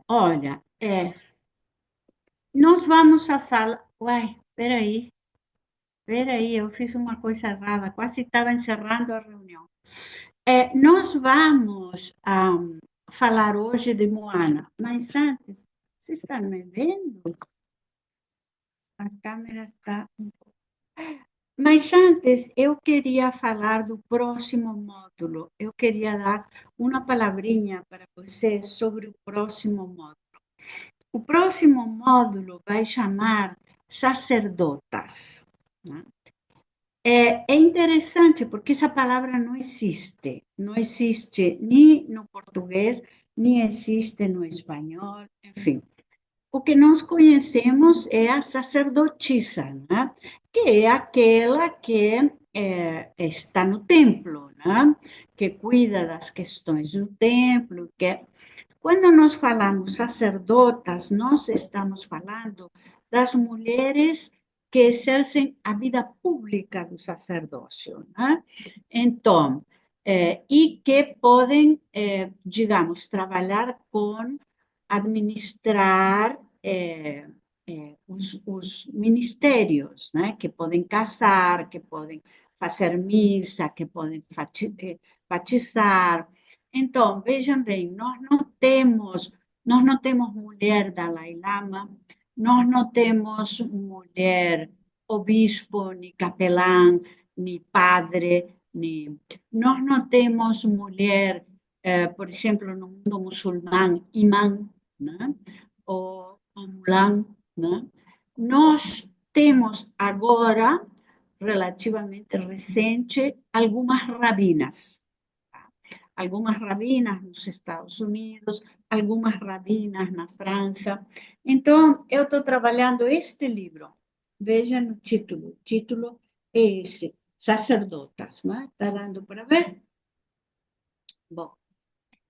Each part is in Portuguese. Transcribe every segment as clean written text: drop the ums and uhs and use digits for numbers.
Olha, nós vamos a falar. Uai, peraí, eu fiz uma coisa errada, quase estava encerrando a reunião. Nós vamos falar hoje de Moana, mas antes, vocês estão me vendo? A câmera está. Mas antes, eu queria falar do próximo módulo. Eu queria dar uma palavrinha para vocês sobre o próximo módulo. O próximo módulo vai chamar sacerdotas, né? É interessante porque essa palavra não existe. Não existe nem no português, nem existe no espanhol, enfim. O que nós conhecemos é a sacerdotisa, né? Que é aquela que está no templo, né? Que cuida das questões do templo. Quando nós falamos sacerdotas, nós estamos falando das mulheres que exercem a vida pública do sacerdócio, né? Então, e que podem, digamos, trabalhar com administrar os ministérios, né? Que podem casar, que podem fazer missa, que podem batizar. Então, vejam bem, nós não temos mulher Dalai Lama, nós não temos mulher obispo, nem capelão, nem padre, nós não temos mulher, por exemplo, no mundo muçulmano, imã, né? Ou mulã, né? Nós temos agora, relativamente recente, algumas rabinas. Algumas rabinas nos Estados Unidos, algumas rabinas na França. Então, eu estou trabalhando este livro. Veja no título. O título é esse, Sacerdotas, né? Está dando para ver? Bom,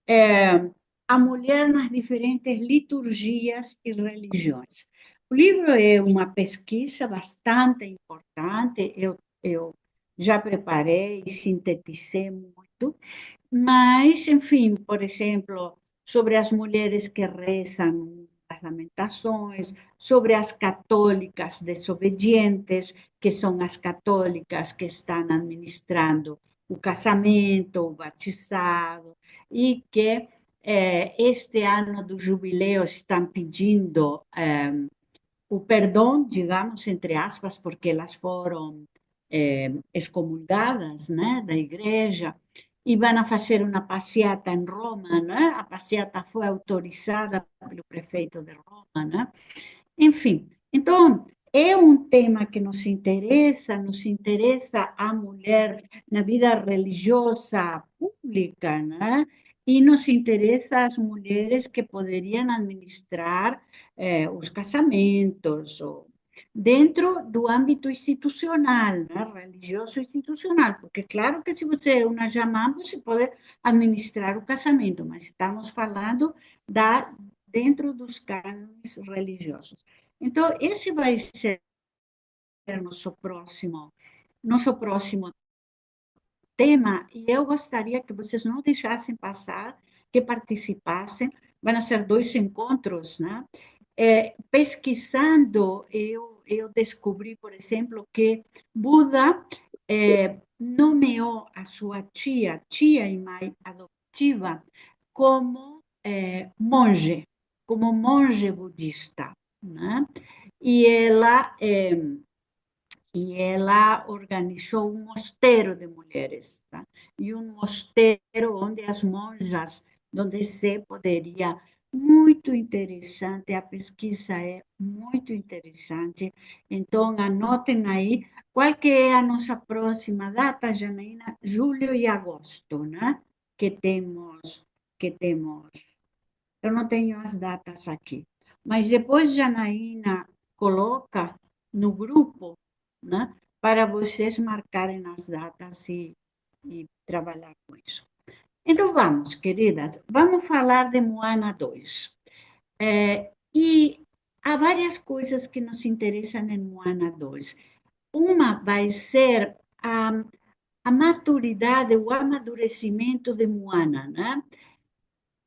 é, a mulher nas diferentes liturgias e religiões. O livro é uma pesquisa bastante importante, eu já preparei e sintetizei muito, mas, enfim, por exemplo, sobre as mulheres que rezam as lamentações, sobre as católicas desobedientes, que são as católicas que estão administrando o casamento, o batizado, e que este ano do jubileu estão pedindo o perdão, digamos, entre aspas, porque elas foram excomungadas, né, da igreja, e vão fazer uma passeata em Roma, né? A passeata foi autorizada pelo prefeito de Roma, né? Enfim, então, é um tema que nos interessa a mulher na vida religiosa pública, né? E nos interessa as mulheres que poderiam administrar os casamentos, dentro do âmbito institucional, né? Religioso institucional, porque claro que se você é uma jamã, você pode administrar o casamento, mas estamos falando dentro dos cânones religiosos. Então, esse vai ser nosso próximo tema, e eu gostaria que vocês não deixassem passar, que participassem. Vão ser dois encontros, né? Pesquisando, eu descobri, por exemplo, que Buda nomeou a sua tia e mãe adotiva, como monge budista, né? E ela, eh, e ela organizou um mosteiro de mulheres, tá? E um mosteiro onde as monjas, onde se poderia. Muito interessante, a pesquisa é muito interessante. Então, anotem aí qual que é a nossa próxima data, Janaína, julho e agosto, né? Que temos. Eu não tenho as datas aqui, mas depois Janaína coloca no grupo, né, para vocês marcarem as datas e trabalhar com isso. Então vamos, queridas, vamos falar de Moana 2. E há várias coisas que nos interessam em Moana 2. Uma vai ser a maturidade, o amadurecimento de Moana, né?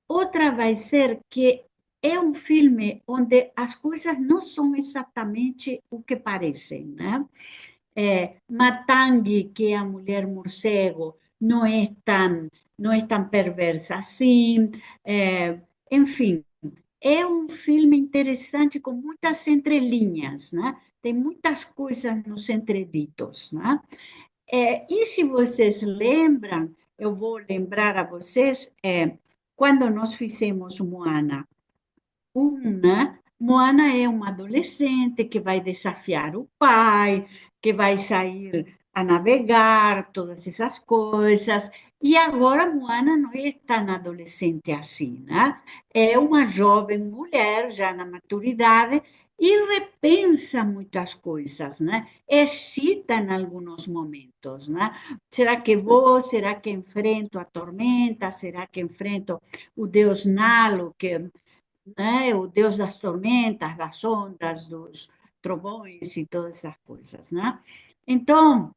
Outra vai ser que é um filme onde as coisas não são exatamente o que parecem, né? Matangi, que é a mulher morcego, não é tão perversa assim. É, enfim, é um filme interessante com muitas entrelinhas, né? Tem muitas coisas nos entreditos, né? E se vocês lembram, eu vou lembrar a vocês, quando nós fizemos Moana, né? Moana é uma adolescente que vai desafiar o pai, que vai sair a navegar, todas essas coisas. E agora Moana não é tão adolescente assim, né? É uma jovem mulher, já na maturidade, e repensa muitas coisas, né? Excita em alguns momentos, né? Será que vou? Será que enfrento a tormenta? Será que enfrento o Deus Nalo, que, né? O Deus das tormentas, das ondas, dos trovões e todas essas coisas, né? Então,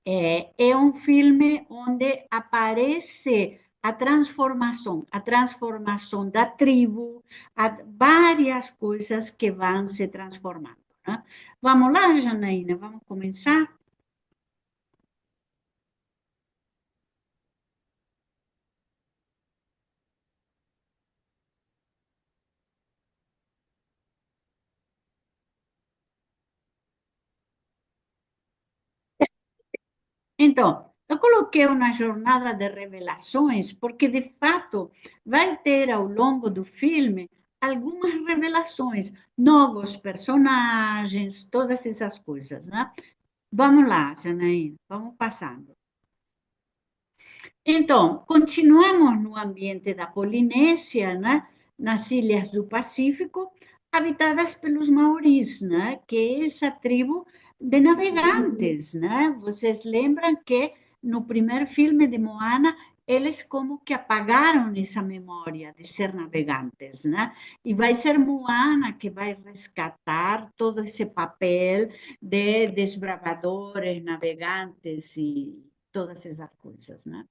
é um filme onde aparece a transformação da tribo, várias coisas que vão se transformando, né? Vamos lá, Janaína, vamos começar? Então, eu coloquei uma jornada de revelações, porque de fato vai ter ao longo do filme algumas revelações, novos personagens, todas essas coisas, né? Vamos lá, Janaína, vamos passando. Então, continuamos no ambiente da Polinésia, né? Nas ilhas do Pacífico, habitadas pelos maoris, né? Que é essa tribo de navegantes, né? Vocês lembram que no primeiro filme de Moana, eles como que apagaram essa memória de ser navegantes, né? E vai ser Moana que vai resgatar todo esse papel de desbravadores, navegantes e todas essas coisas, né?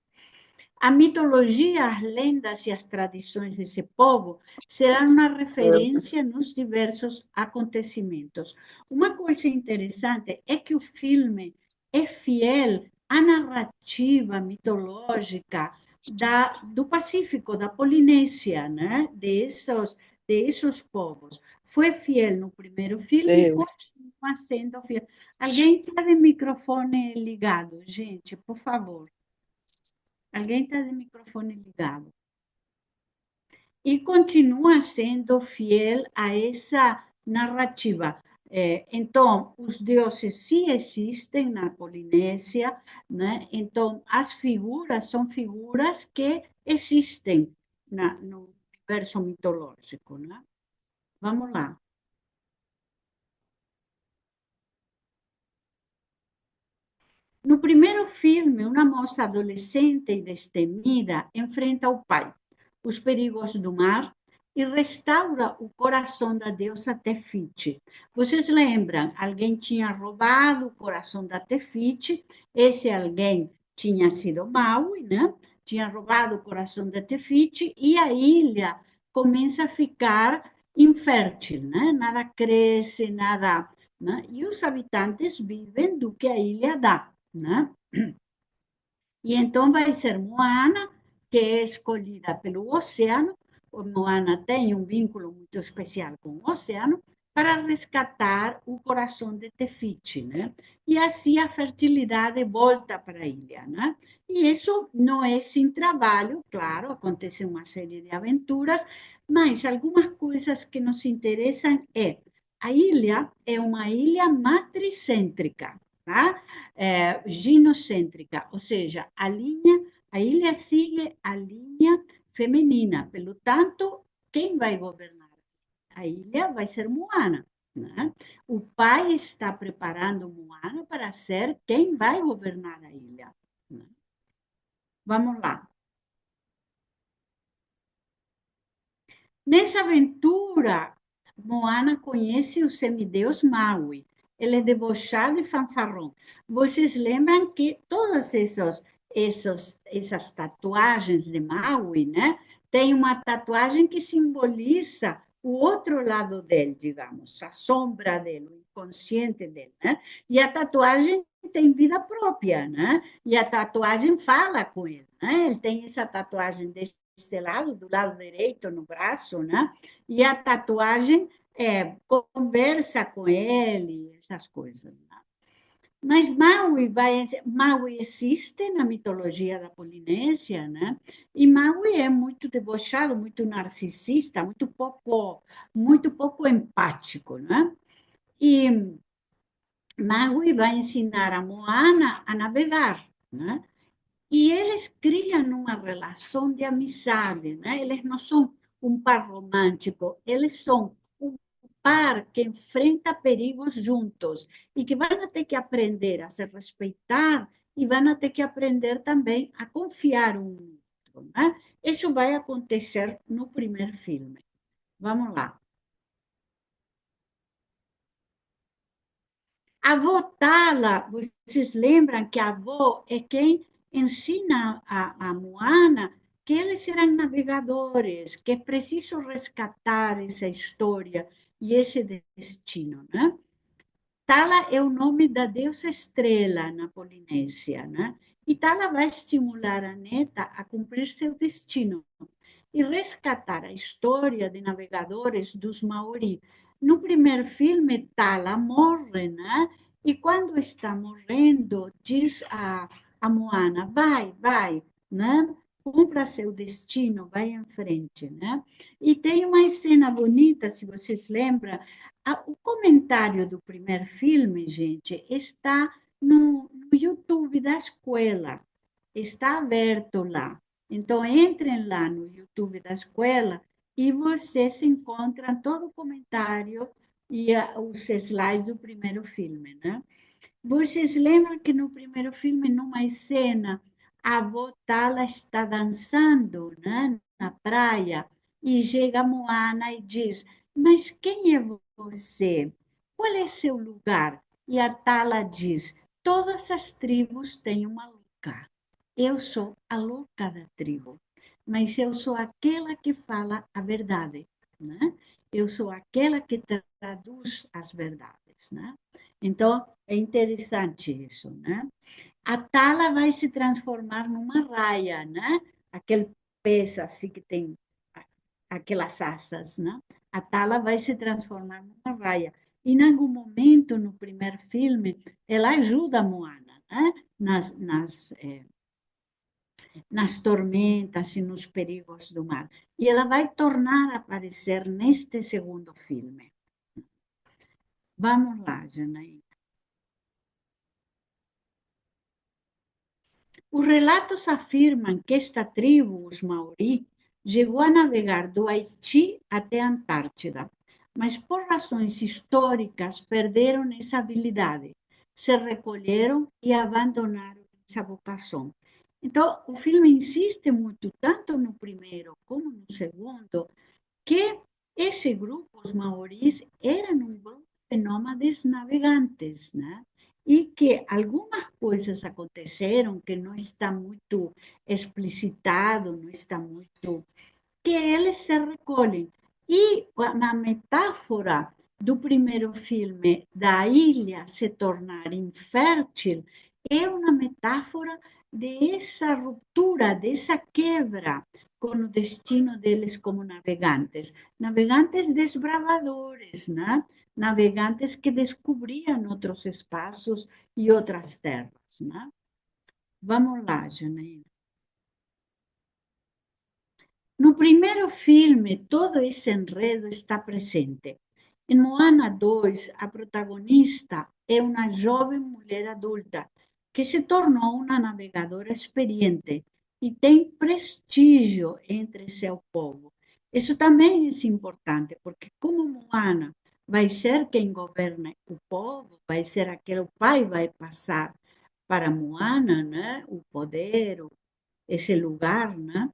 A mitologia, as lendas e as tradições desse povo serão uma referência nos diversos acontecimentos. Uma coisa interessante é que o filme é fiel à narrativa mitológica do Pacífico, da Polinésia, né? desses povos. Foi fiel no primeiro filme e Sim. continua sendo fiel. Alguém está de microfone ligado, gente, por favor. Alguém está de microfone ligado. E continua sendo fiel a essa narrativa. Então, os deuses sim existem na Polinésia, né? Então, as figuras são figuras que existem no universo mitológico, né? Vamos lá. No primeiro filme, uma moça adolescente e destemida enfrenta o pai, os perigos do mar e restaura o coração da deusa Tefiti. Vocês lembram? Alguém tinha roubado o coração da Tefiti, esse alguém tinha sido Maui, né? Tinha roubado o coração da Tefiti e a ilha começa a ficar infértil, né? Nada cresce, nada, né? E os habitantes vivem do que a ilha dá, né? E então vai ser Moana, que é escolhida pelo oceano. O Moana tem um vínculo muito especial com o oceano para resgatar o coração de Tefiti, né? E assim a fertilidade volta para a ilha, né? E isso não é sem trabalho, claro, acontece uma série de aventuras, mas algumas coisas que nos interessam a ilha é uma ilha matricêntrica, tá? Ginocêntrica, ou seja, a ilha sigue a linha feminina. Pelo tanto, quem vai governar a ilha vai ser Moana, né? O pai está preparando Moana para ser quem vai governar a ilha, né? Vamos lá. Nessa aventura, Moana conhece o semideus Maui. Ele é debochado e fanfarrão. Vocês lembram que todas essas tatuagens de Maui, né? tem uma tatuagem que simboliza o outro lado dele, digamos, a sombra dele, o inconsciente dele, né? E a tatuagem tem vida própria, né? E a tatuagem fala com ele, né? Ele tem essa tatuagem deste lado, do lado direito, no braço, né? E a tatuagem conversa com ele, essas coisas. Né? Mas Maui existe na mitologia da Polinésia, né? E Maui é muito debochado, muito narcisista, muito pouco empático, né? E Maui vai ensinar a Moana a navegar, né? E eles criam uma relação de amizade, né? Eles não são um par romântico, eles são um par que enfrenta perigos juntos e que vão ter que aprender a se respeitar e vão ter que aprender também a confiar um no outro, né? Isso vai acontecer no primeiro filme. Vamos lá. A avó Tala, vocês lembram que a avó é quem ensina a Moana que eles eram navegadores, que é preciso resgatar essa história e esse destino, né? Tala é o nome da deusa estrela na Polinésia, né? E Tala vai estimular a neta a cumprir seu destino e resgatar a história de navegadores dos Maori. No primeiro filme, Tala morre, né? E quando está morrendo, diz a Moana: vai, né? Cumpra seu destino, vai em frente, né? E tem uma cena bonita, se vocês lembram, o comentário do primeiro filme, gente, está no YouTube da escola, está aberto lá. Então, entrem lá no YouTube da escola e vocês encontram todo o comentário e os slides do primeiro filme, né? Vocês lembram que no primeiro filme, numa cena, a avó Tala está dançando, né, na praia e chega a Moana e diz: Mas quem é você? Qual é seu lugar? E a Tala diz: Todas as tribos têm uma louca. Eu sou a louca da tribo, mas eu sou aquela que fala a verdade, né? Eu sou aquela que traduz as verdades, né? Então, é interessante isso, né? A tala vai se transformar numa raia, né? Aquele peixe assim que tem aquelas asas, né? A tala vai se transformar numa raia. E em algum momento, no primeiro filme, ela ajuda a Moana, né? Nas tormentas e nos perigos do mar. E ela vai tornar a aparecer neste segundo filme. Vamos lá, Janaína. Os relatos afirmam que esta tribo, os Maori, chegou a navegar do Haiti até a Antártida, mas por razões históricas perderam essa habilidade, se recolheram e abandonaram essa vocação. Então, o filme insiste muito, tanto no primeiro como no segundo, que esse grupo, os maoris, eram um grupo de nômades navegantes, né? E que algumas coisas aconteceram que não está muito explicitado, não está muito, que eles se recolhem. E na metáfora do primeiro filme da ilha se tornar infértil é uma metáfora dessa ruptura, dessa quebra com o destino deles como navegantes. Navegantes desbravadores, né? Navegantes que descobriam outros espaços e outras terras. Né? Vamos lá, Janaína. No primeiro filme, todo esse enredo está presente. Em Moana 2, a protagonista é uma jovem mulher adulta que se tornou uma navegadora experiente e tem prestígio entre seu povo. Isso também é importante, porque como Moana vai ser quem governa o povo, vai ser aquele o pai vai passar para Moana, né, o poder, esse lugar, né?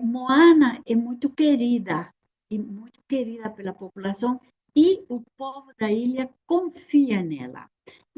Moana é muito querida, e muito querida pela população, e o povo da ilha confia nela.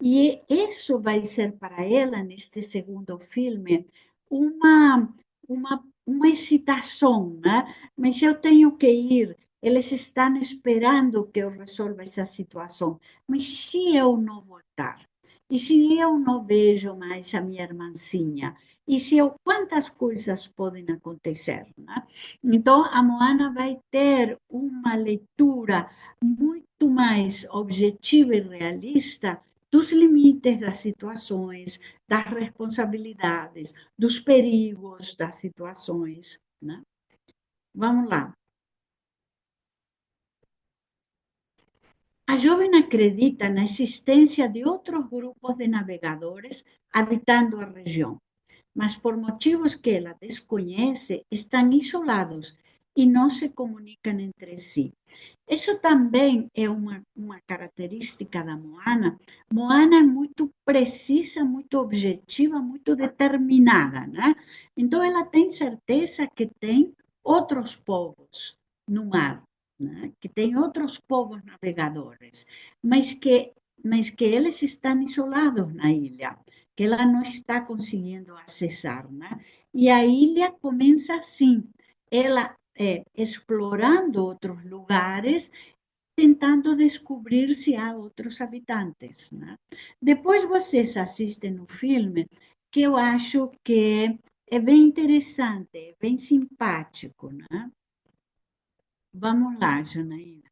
E isso vai ser para ela, neste segundo filme, uma, uma, uma excitação, né? Mas eu tenho que ir, eles estão esperando que eu resolva essa situação. Mas se eu não voltar? E se eu não vejo mais a minha irmãzinha? E se eu, quantas coisas podem acontecer, né? Então, a Moana vai ter uma leitura muito mais objetiva e realista dos limites das situações, das responsabilidades, dos perigos das situações, né? Vamos lá. A jovem acredita na existência de outros grupos de navegadores habitando a região, mas por motivos que ela desconhece, estão isolados e não se comunicam entre si. Isso também é uma característica da Moana. Moana é muito precisa, muito objetiva, muito determinada, né? Então, ela tem certeza que tem outros povos no mar, né? Que tem outros povos navegadores, mas que eles estão isolados na ilha, que ela não está conseguindo acessar, né? E a ilha começa assim, ela explorando outros lugares, tentando descobrir se há outros habitantes, né? Depois vocês assistem o filme, que eu acho que é bem interessante, é bem simpático, né? Vamos lá, Janaína.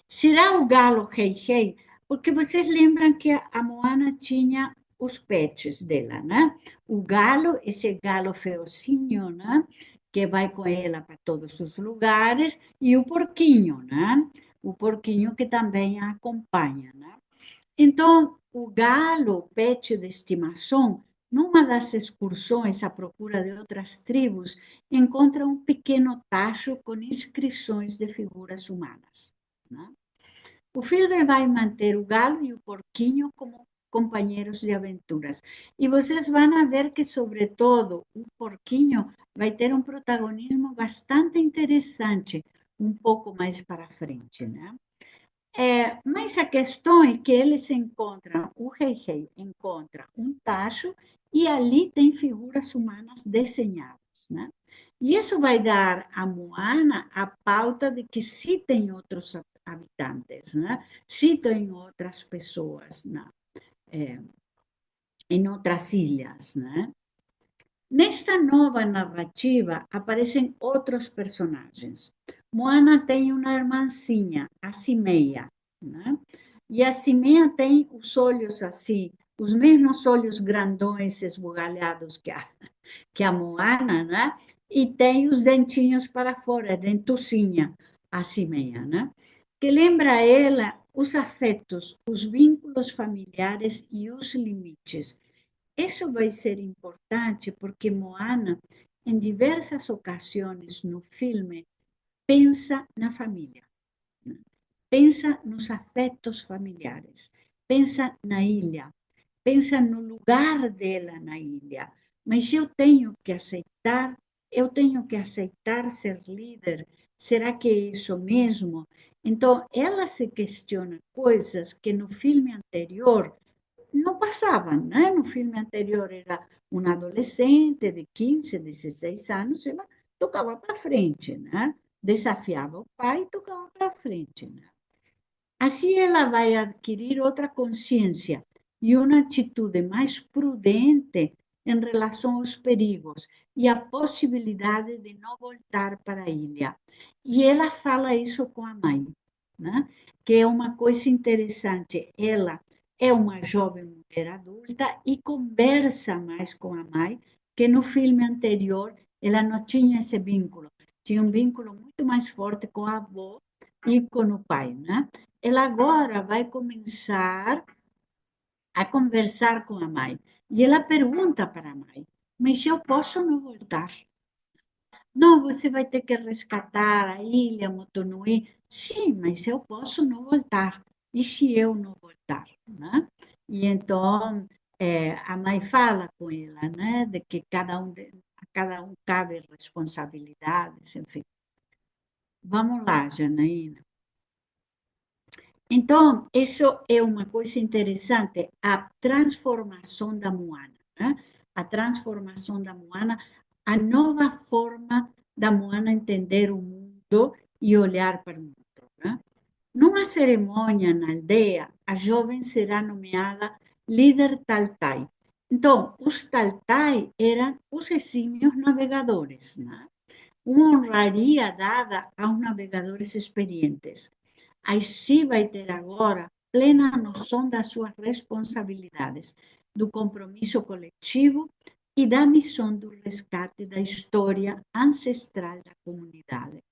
Será o galo Rei Rei? Porque vocês lembram que a Moana tinha os pets dela, né? O galo, esse galo feocinho, né? Que vai com ela para todos os lugares, e o porquinho, né? O porquinho que também a acompanha, né? Então, o galo, pet de estimação, numa das excursões à procura de outras tribos, encontra um pequeno tacho com inscrições de figuras humanas, né? O filme vai manter o galo e o porquinho como companheiros de aventuras. E vocês vão ver que, sobretudo, o porquinho vai ter um protagonismo bastante interessante um pouco mais para frente, né? Mas a questão é que eles encontram, o rei encontra um tacho e ali tem figuras humanas desenhadas, né? E isso vai dar a Moana a pauta de que se tem outros habitantes, né? Se tem outras pessoas, né? É, em outras ilhas, né? Nesta nova narrativa aparecem outros personagens. Moana tem uma irmãzinha, a Cimeia, né? E a Cimeia tem os olhos assim, os mesmos olhos grandões, esbugalhados que a Moana, né? E tem os dentinhos para fora, dentucinha, a Cimeia, né? Que lembra a ela os afetos, os vínculos familiares e os limites. Isso vai ser importante porque Moana, em diversas ocasiões no filme, pensa na família, né? Pensa nos afetos familiares, pensa na ilha, pensa no lugar dela na ilha. Mas eu tenho que aceitar ser líder. Será que é isso mesmo? Então, ela se questiona coisas que no filme anterior não passavam, né? No filme anterior era uma adolescente de 15, 16 anos, ela tocava para frente, né? Desafiava o pai e tocava para frente, né? Assim ela vai adquirir outra consciência e uma atitude mais prudente em relação aos perigos e a possibilidade de não voltar para a ilha. E ela fala isso com a mãe, né? Que é uma coisa interessante. Ela é uma jovem mulher adulta e conversa mais com a mãe, que no filme anterior ela não tinha esse vínculo. Tinha um vínculo muito mais forte com a avó e com o pai, né? Ela agora vai começar a conversar com a mãe. E ela pergunta para a mãe: mas eu posso não voltar? Não, você vai ter que resgatar a ilha Motunui. Sim, mas eu posso não voltar. E se eu não voltar? Né? E então a mãe fala com ela, né, de que a cada um cabe responsabilidades, enfim. Vamos lá, Janaína. Então, isso é uma coisa interessante, a transformação da Moana, né? a transformação da Moana, a nova forma da Moana entender o mundo e olhar para o mundo, né? Numa cerimônia na aldeia, a jovem será nomeada líder Taltai. Então, os Taltai eram os exímios navegadores, né? Uma honraria dada aos navegadores experientes. Aí sim vai ter agora plena noção das suas responsabilidades, do compromisso coletivo e da missão do resgate da história ancestral da comunidade.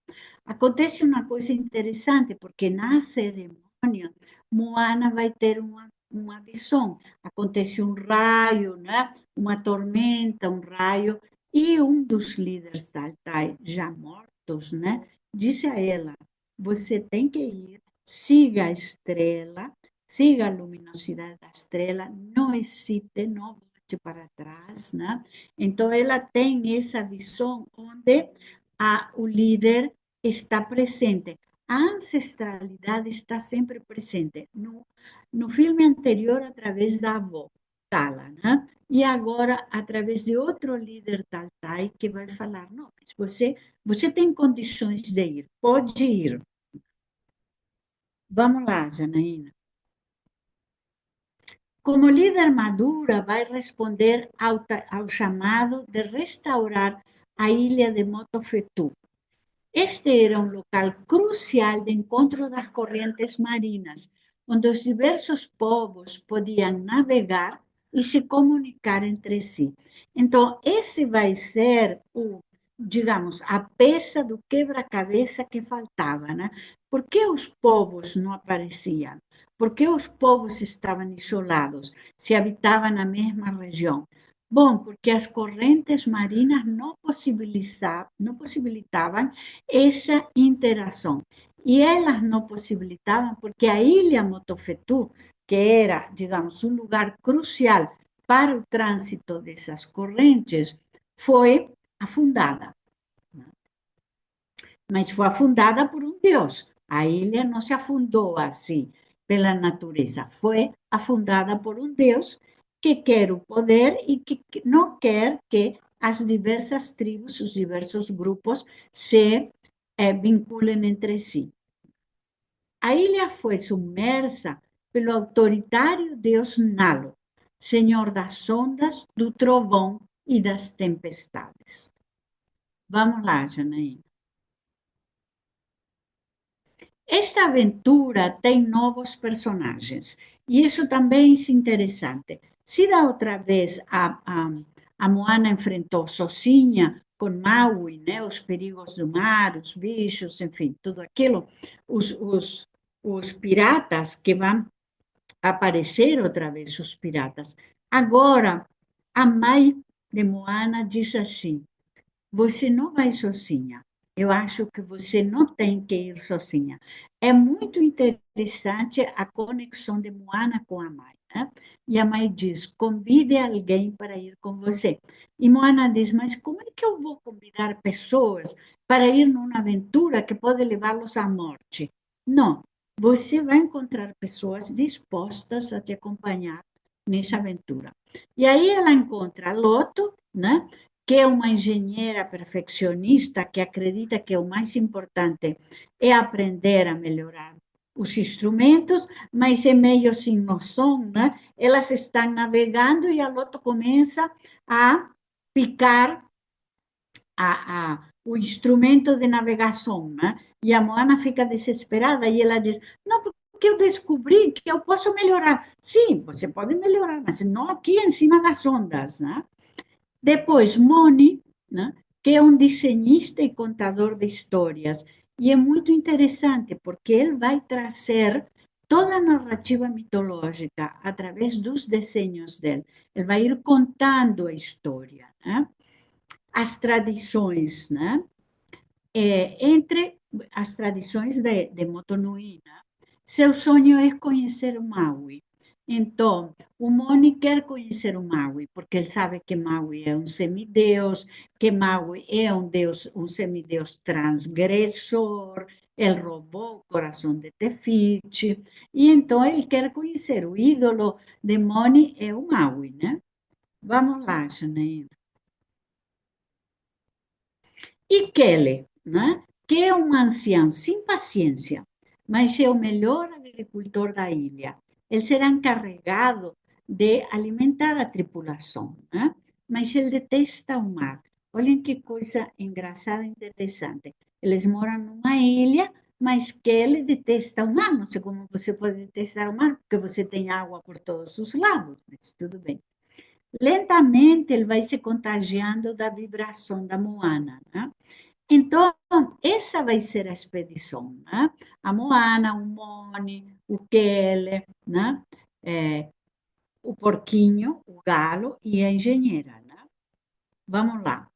Acontece uma coisa interessante, porque na cerimônia, Moana vai ter uma visão. Acontece um raio, né? Uma tormenta, um raio, e um dos líderes da Altai, já mortos, né? Disse a ela: você tem que ir, siga a estrela, siga a luminosidade da estrela, não hesite, não volte para trás, né? Então, ela tem essa visão onde o líder está presente. A ancestralidade está sempre presente. No filme anterior, através da avó, Tala, né? E agora, através de outro líder Taltai, que vai falar, não, mas você tem condições de ir, pode ir. Vamos lá, Janaína. Como líder madura, vai responder ao chamado de restaurar a ilha de Motofetu. Este era um local crucial de encontro das correntes marinas, onde os diversos povos podiam navegar e se comunicar entre si. Então, esse vai ser digamos, a peça do quebra-cabeça que faltava, né? Por que os povos não apareciam? Por que os povos estavam isolados, se habitavam na mesma região? Bom, porque as correntes marinas não possibilitavam essa interação. E elas não possibilitavam porque a ilha Motofetu, que era, digamos, um lugar crucial para o trânsito dessas correntes, foi afundada. Mas foi afundada por um Deus. A ilha não se afundou assim pela natureza, foi afundada por um Deus que quer o poder e que não quer que as diversas tribos, os diversos grupos se vinculem entre si. A ilha foi submersa pelo autoritário deus Nalo, senhor das ondas, do trovão e das tempestades. Vamos lá, Janaína. Esta aventura tem novos personagens e isso também é interessante. Se da outra vez a Moana enfrentou sozinha com Maui, né, os perigos do mar, os bichos, enfim, tudo aquilo, os piratas que vão aparecer outra vez, os piratas. Agora, a mãe de Moana diz assim: você não vai sozinha. Eu acho que você não tem que ir sozinha. É muito interessante a conexão de Moana com a mãe, né? E a mãe diz: convide alguém para ir com você. E Moana diz: mas como é que eu vou convidar pessoas para ir numa aventura que pode levá-los à morte? Não. Você vai encontrar pessoas dispostas a te acompanhar nessa aventura. E aí ela encontra Loto, né? Que é uma engenheira perfeccionista que acredita que o mais importante é aprender a melhorar os instrumentos, mas é meio sem noção, né? Elas estão navegando e a Loto começa a picar o instrumento de navegação, né? E a Moana fica desesperada e ela diz: não, porque eu descobri que eu posso melhorar. Sim, você pode melhorar, mas não aqui em cima das ondas, né? Depois, Moni, né, que é um desenhista e contador de histórias. E é muito interessante, porque ele vai trazer toda a narrativa mitológica através dos desenhos dele. Ele vai ir contando a história, né? As tradições, né? Entre as tradições de Motonui, né? Seu sonho é conhecer o Maui. Então, o Moni quer conhecer o Maui, porque ele sabe que Maui é um semideus, que Maui é um deus, um semideus transgressor, ele roubou o coração de Tefiti, e então ele quer conhecer. O ídolo de Moni é o Maui, né? Vamos lá, Janaína. E Kelly, né? Que é um ancião sem paciência, mas é o melhor agricultor da ilha. Ele será encarregado de alimentar a tripulação, né? Mas ele detesta o mar. Olhem que coisa engraçada e interessante. Eles moram numa ilha, mas Kelly detesta o mar. Não sei como você pode detestar o mar, porque você tem água por todos os lados, mas tudo bem. Lentamente ele vai se contagiando da vibração da Moana, né? Então, essa vai ser a expedição, né? A Moana, o Mone, o Kele, né? É, o porquinho, o galo e a engenheira, né? Vamos lá.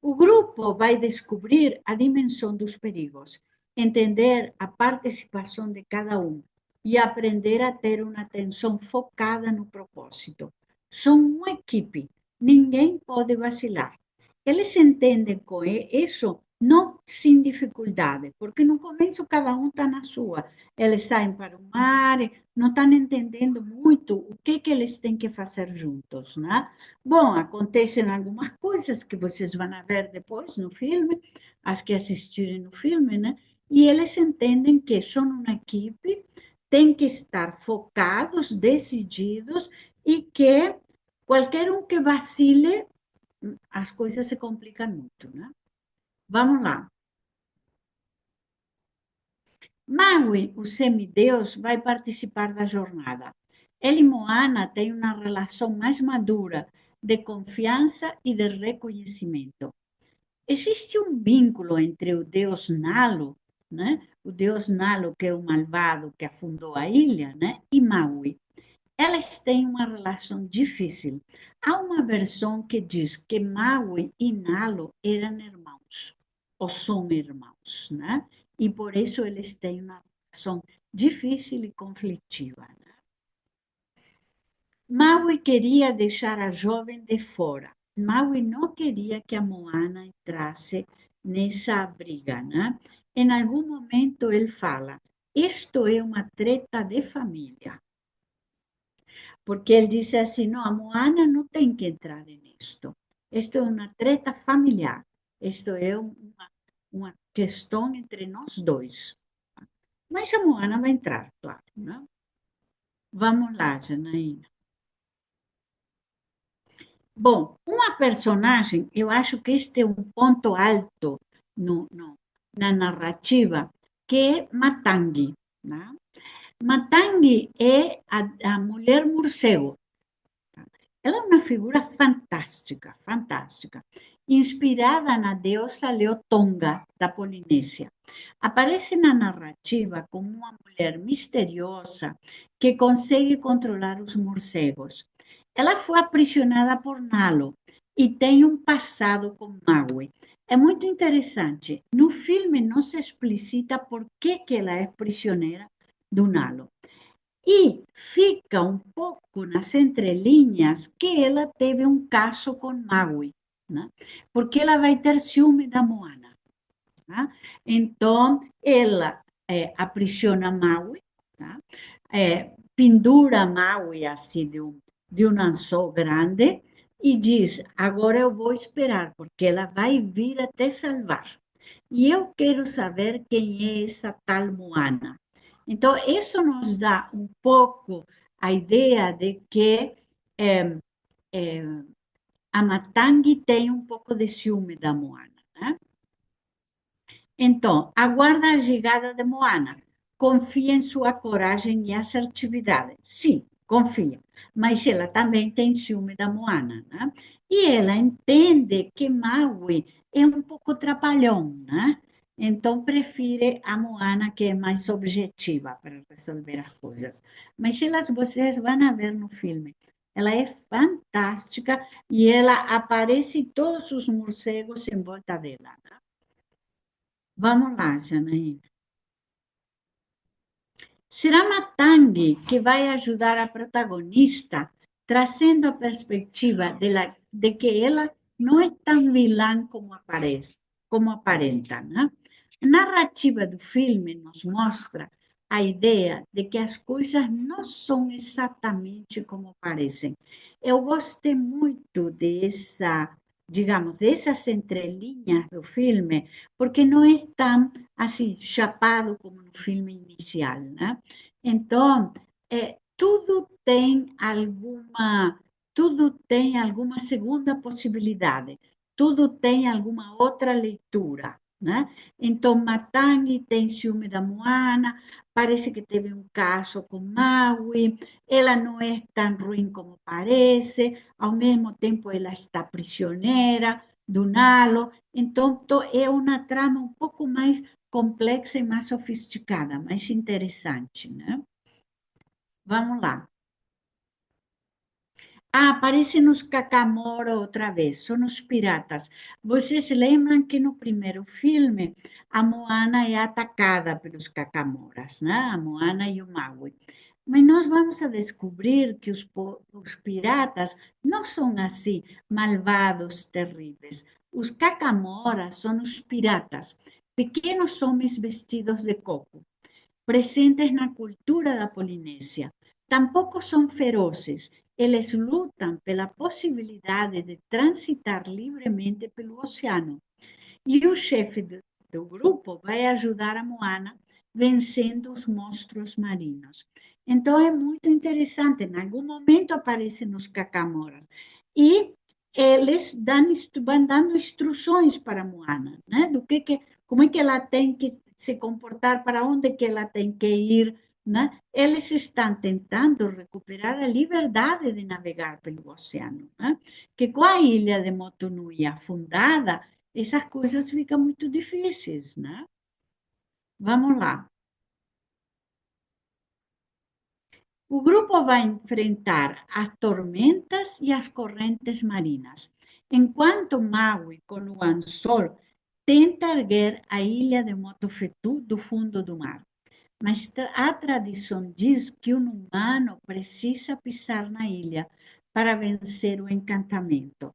O grupo vai descobrir a dimensão dos perigos, entender a participação de cada um e aprender a ter uma atenção focada no propósito. São uma equipe, ninguém pode vacilar. Eles entendem com isso não sem dificuldade, porque no começo cada um está na sua. Eles saem para o mar, não estão entendendo muito o que eles têm que fazer juntos, né? Bom, acontecem algumas coisas que vocês vão ver depois no filme, as que assistirem no filme, né? E eles entendem que são uma equipe, têm que estar focados, decididos e que qualquer um que vacile, as coisas se complicam muito, né? Vamos lá. Maui, o semideus, vai participar da jornada. Ele e Moana têm uma relação mais madura, de confiança e de reconhecimento. Existe um vínculo entre o deus Nalo, né? O deus Nalo, que é o malvado que afundou a ilha, né? E Maui. Elas têm uma relação difícil. Há uma versão que diz que Maui e Nalo eram irmãos, ou são irmãos, né? E por isso eles têm uma relação difícil e conflitiva. Maui queria deixar a jovem de fora. Maui não queria que a Moana entrasse nessa briga, né? Em algum momento ele fala: isto é uma treta de família. Porque ele disse assim: não, a Moana não tem que entrar nisto. Isto é uma treta familiar. Isto é uma questão entre nós dois. Mas a Moana vai entrar, claro. Né? Vamos lá, Janaína. Bom, uma personagem, eu acho que este é um ponto alto na narrativa, que é Matangi. Né? Matangi é a mulher morcego. Ela é uma figura fantástica, fantástica, inspirada na deusa Leotonga, da Polinésia. Aparece na narrativa como uma mulher misteriosa que consegue controlar os morcegos. Ela foi aprisionada por Nalo e tem um passado com Maui. É muito interessante. No filme não se explicita por que ela é prisioneira do Nalo. E fica um pouco nas entrelinhas que ela teve um caso com Maui, né? Porque ela vai ter ciúme da Moana. Tá? Então, ela aprisiona Maui, tá? Pendura Maui assim de um anzol grande e diz: agora eu vou esperar, porque ela vai vir até salvar. E eu quero saber quem é essa tal Moana. Então, isso nos dá um pouco a ideia de que eh, eh, a Matangi tem um pouco de ciúme da Moana. Né? Então, aguarda a chegada de Moana. Confia em sua coragem e assertividade. Sim, confia. Mas ela também tem ciúme da Moana, né? E ela entende que Maui é um pouco trapalhão, né? Então, prefere a Moana, que é mais objetiva para resolver as coisas. Mas elas, vocês vão ver no filme. Ela é fantástica e ela aparece todos os morcegos em volta dela. Né? Vamos lá, Janaína. Será Matangi que vai ajudar a protagonista, trazendo a perspectiva de que ela não é tão vilã como aparece, como aparenta. Né? A narrativa do filme nos mostra a ideia de que as coisas não são exatamente como parecem. Eu gostei muito dessa, digamos, dessas entrelinhas do filme, porque não é tão assim chapado como no filme inicial, né? Então, tudo tem alguma segunda possibilidade, tudo tem alguma outra leitura, né? Então, Matangi tem ciúme da Moana, parece que teve um caso com Maui, ela não é tão ruim como parece, ao mesmo tempo ela está prisioneira do Nalo, então é uma trama um pouco mais complexa e mais sofisticada, mais interessante, né? Vamos lá. Ah, aparecem os Kakamora outra vez, são os piratas. Vocês lembram que no primeiro filme a Moana é atacada pelos Kakamoras, né? A Moana e o Maui. Mas nós vamos a descobrir que os piratas não são assim malvados, terríveis. Os Kakamoras são os piratas, pequenos homens vestidos de coco presentes na cultura da Polinésia. Tampouco são ferozes, eles lutam pela possibilidade de transitar livremente pelo oceano. E o chefe do grupo vai ajudar a Moana vencendo os monstros marinhos. Então é muito interessante. Em algum momento aparecem os cacamoras. E eles vão dando instruções para a Moana, né? Como é que ela tem que se comportar, para onde que ela tem que ir, né? Eles estão tentando recuperar a liberdade de navegar pelo oceano, né? Que com a ilha de Motunui afundada, essas coisas ficam muito difíceis, né? Vamos lá. O grupo vai enfrentar as tormentas e as correntes marinas, enquanto Maui, com o anzol, tenta erguer a ilha de Motofetu do fundo do mar. Mas a tradição diz que um humano precisa pisar na ilha para vencer o encantamento.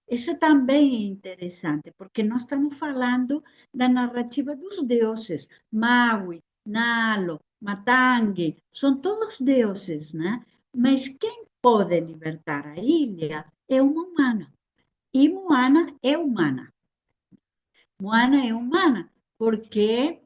Isso também é interessante, porque nós estamos falando da narrativa dos deuses. Maui, Nalo, Matangi, são todos deuses, né? Mas quem pode libertar a ilha é uma humana. E Moana é humana. Moana é humana, porque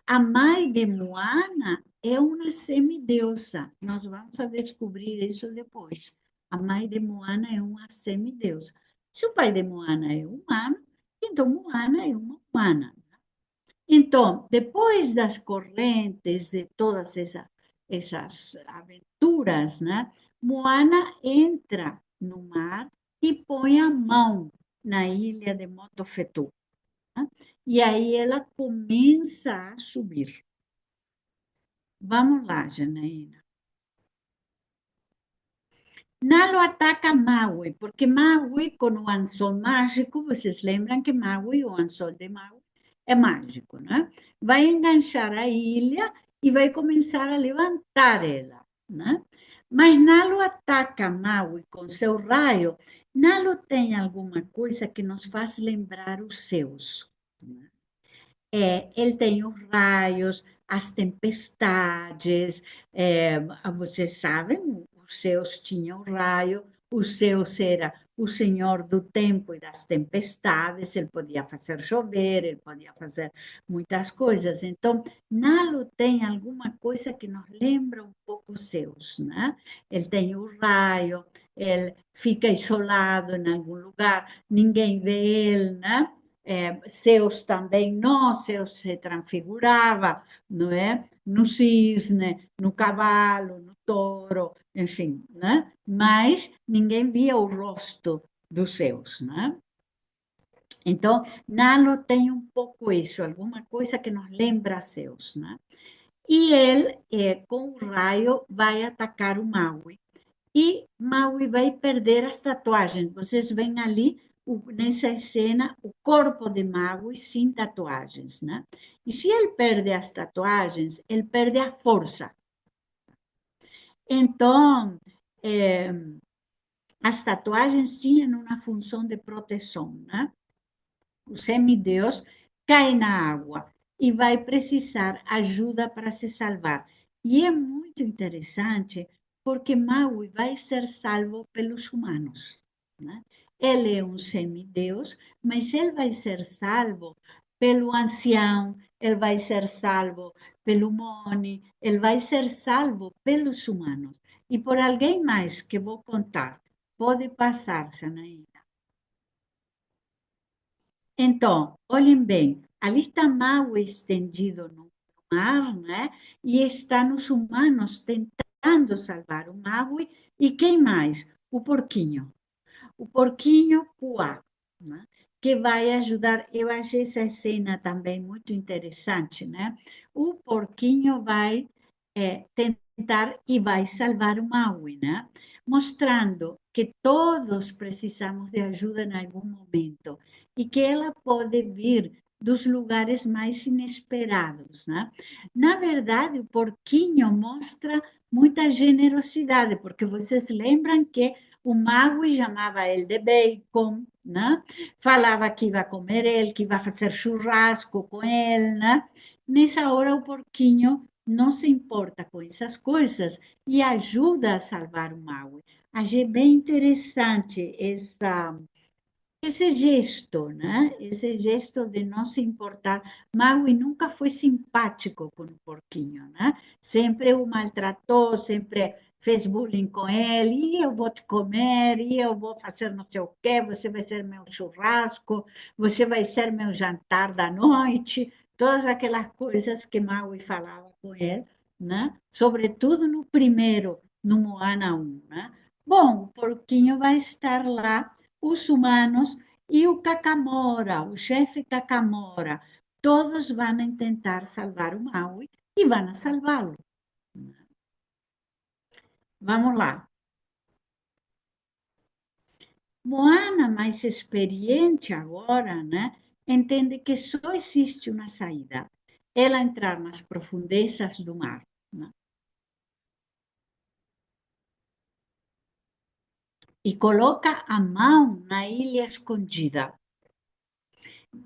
a mãe de Moana é uma semideusa. Nós vamos a descobrir isso depois. A mãe de Moana é uma semideusa. Se o pai de Moana é humano, então Moana é uma humana. Então, depois das correntes, de todas essas aventuras, né? Moana entra no mar e põe a mão na ilha de Motofetu. Né? E aí ela começa a subir. Vamos lá, Janaína. Nalo ataca Maui, porque Maui, com o anzol mágico, vocês lembram que Maui, o anzol de Maui, é mágico, né? Vai enganchar a ilha e vai começar a levantar ela, né? Mas Nalo ataca Maui com seu raio. Nalo tem alguma coisa que nos faz lembrar os seus. Né? Ele tem os raios, as tempestades, vocês sabem, os seus tinham raio, o seus era o senhor do tempo e das tempestades, ele podia fazer chover, ele podia fazer muitas coisas. Então, Nalo tem alguma coisa que nos lembra um pouco os seus, né? Ele tem o raio, ele fica isolado em algum lugar, ninguém vê ele, né? Zeus também não, Zeus se transfigurava, não é? No cisne, no cavalo, no touro, enfim, né? Mas ninguém via o rosto dos Zeus, né? Então, Nalo tem um pouco isso, alguma coisa que nos lembra Zeus, né? E ele, com o raio, vai atacar o Maui. E Maui vai perder as tatuagens. Vocês veem ali, nessa cena, o corpo de Maui sem tatuagens, né? E se ele perde as tatuagens, ele perde a força. Então, eh, as tatuagens tinham uma função de proteção, né? O semideus cai na água. e vai precisar ajuda para se salvar. E é muito interessante porque Maui vai ser salvo pelos humanos, né? Ele é um semideus, mas ele vai ser salvo pelo ancião, ele vai ser salvo pelo Moni, ele vai ser salvo pelos humanos. E por alguém mais que vou contar. Pode passar, Janaína. Então, olhem bem, ali está Maui estendido no mar, né? E estão os humanos tentando salvar o Maui. E quem mais? O porquinho Puá, né? Que vai ajudar. Eu achei essa cena também muito interessante, né? O porquinho vai tentar e vai salvar o Maui, né? Mostrando que todos precisamos de ajuda em algum momento e que ela pode vir dos lugares mais inesperados, né? Na verdade, o porquinho mostra muita generosidade, porque vocês lembram que o mago chamava ele de bacon, né? Falava que ia comer ele, que ia fazer churrasco com ele, né? Nessa hora, o porquinho não se importa com essas coisas e ajuda a salvar o mago. Achei bem interessante esse gesto, né? Esse gesto de não se importar. Maui nunca foi simpático com o porquinho, né? Sempre o maltratou, sempre fez bullying com ele, e eu vou te comer, e eu vou fazer não sei o quê, você vai ser meu churrasco, você vai ser meu jantar da noite, todas aquelas coisas que Maui falava com ele, né? Sobretudo no primeiro, no Moana 1, né? Bom, o porquinho vai estar lá, os humanos e o Kakamora, o chefe Kakamora, todos vão tentar salvar o Maui e vão salvá-lo. Vamos lá. Moana, mais experiente agora, né, entende que só existe uma saída. Ela entrar nas profundezas do mar, né, e coloca a mão na ilha escondida,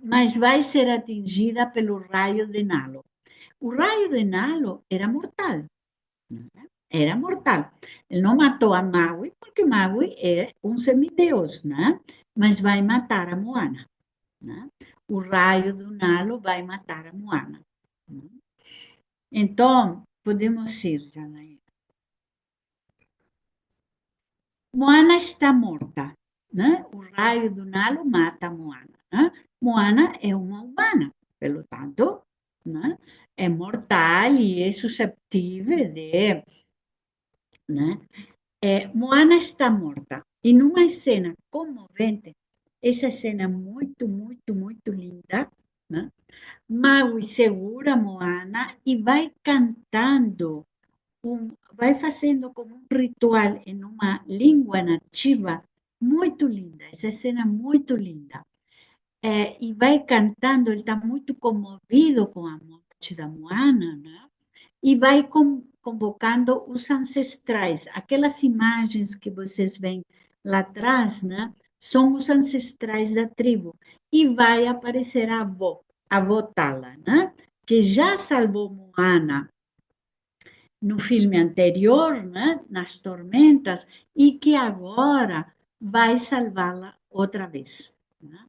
mas vai ser atingida pelo raio de Nalo. O raio de Nalo era mortal. Era mortal. Ele não matou a Maui, porque Maui é um semideus, né? Mas vai matar a Moana. Né? O raio do Nalo vai matar a Moana. Né? Então, podemos ir, Janaína. Moana está morta. Né? O raio do Nalo mata a Moana. Né? Moana é uma humana, pelo tanto, né? É mortal e é susceptível de, né? Moana está morta. E numa cena comovente, essa cena muito, muito linda, né? Maui segura Moana e vai cantando, vai fazendo como um ritual em uma língua nativa muito linda. Essa cena muito linda. E vai cantando, ele está muito comovido com a morte da Moana, né? E vai convocando os ancestrais. Aquelas imagens que vocês veem lá atrás, né, são os ancestrais da tribo. E vai aparecer a avó Tala, né, que já salvou Moana no filme anterior, né, nas tormentas, e que agora vai salvá-la outra vez. Né?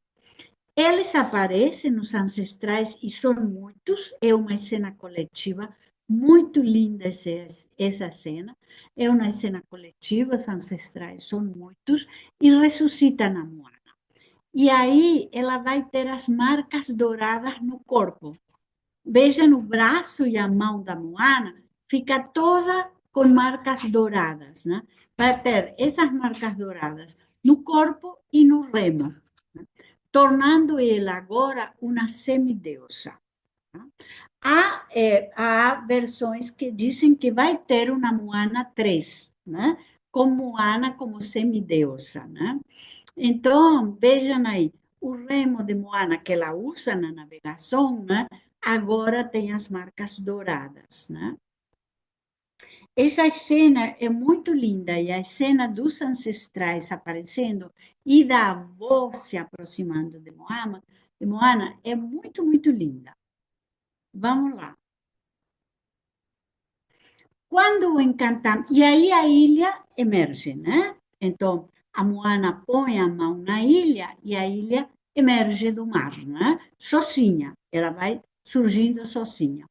Eles aparecem nos ancestrais e são muitos, é uma cena coletiva, muito linda essa cena, é uma cena coletiva, os ancestrais são muitos e ressuscitam a Moana. E aí ela vai ter as marcas douradas no corpo. Veja no braço e a mão da Moana, fica toda com marcas douradas, né? Vai ter essas marcas douradas no corpo e no remo, né? Tornando ela agora uma semideusa. Né? Há versões que dizem que vai ter uma Moana 3, né? Com Moana como semideusa, né? Então, vejam aí, o remo de Moana que ela usa na navegação, né? Agora tem as marcas douradas, né? Essa cena é muito linda e a cena dos ancestrais aparecendo e da avó se aproximando de Moana é muito, muito linda. Vamos lá. Quando o encantamento. E aí a ilha emerge, né? Então, a Moana põe a mão na ilha e a ilha emerge do mar, né? Sozinha. Ela vai surgindo sozinha.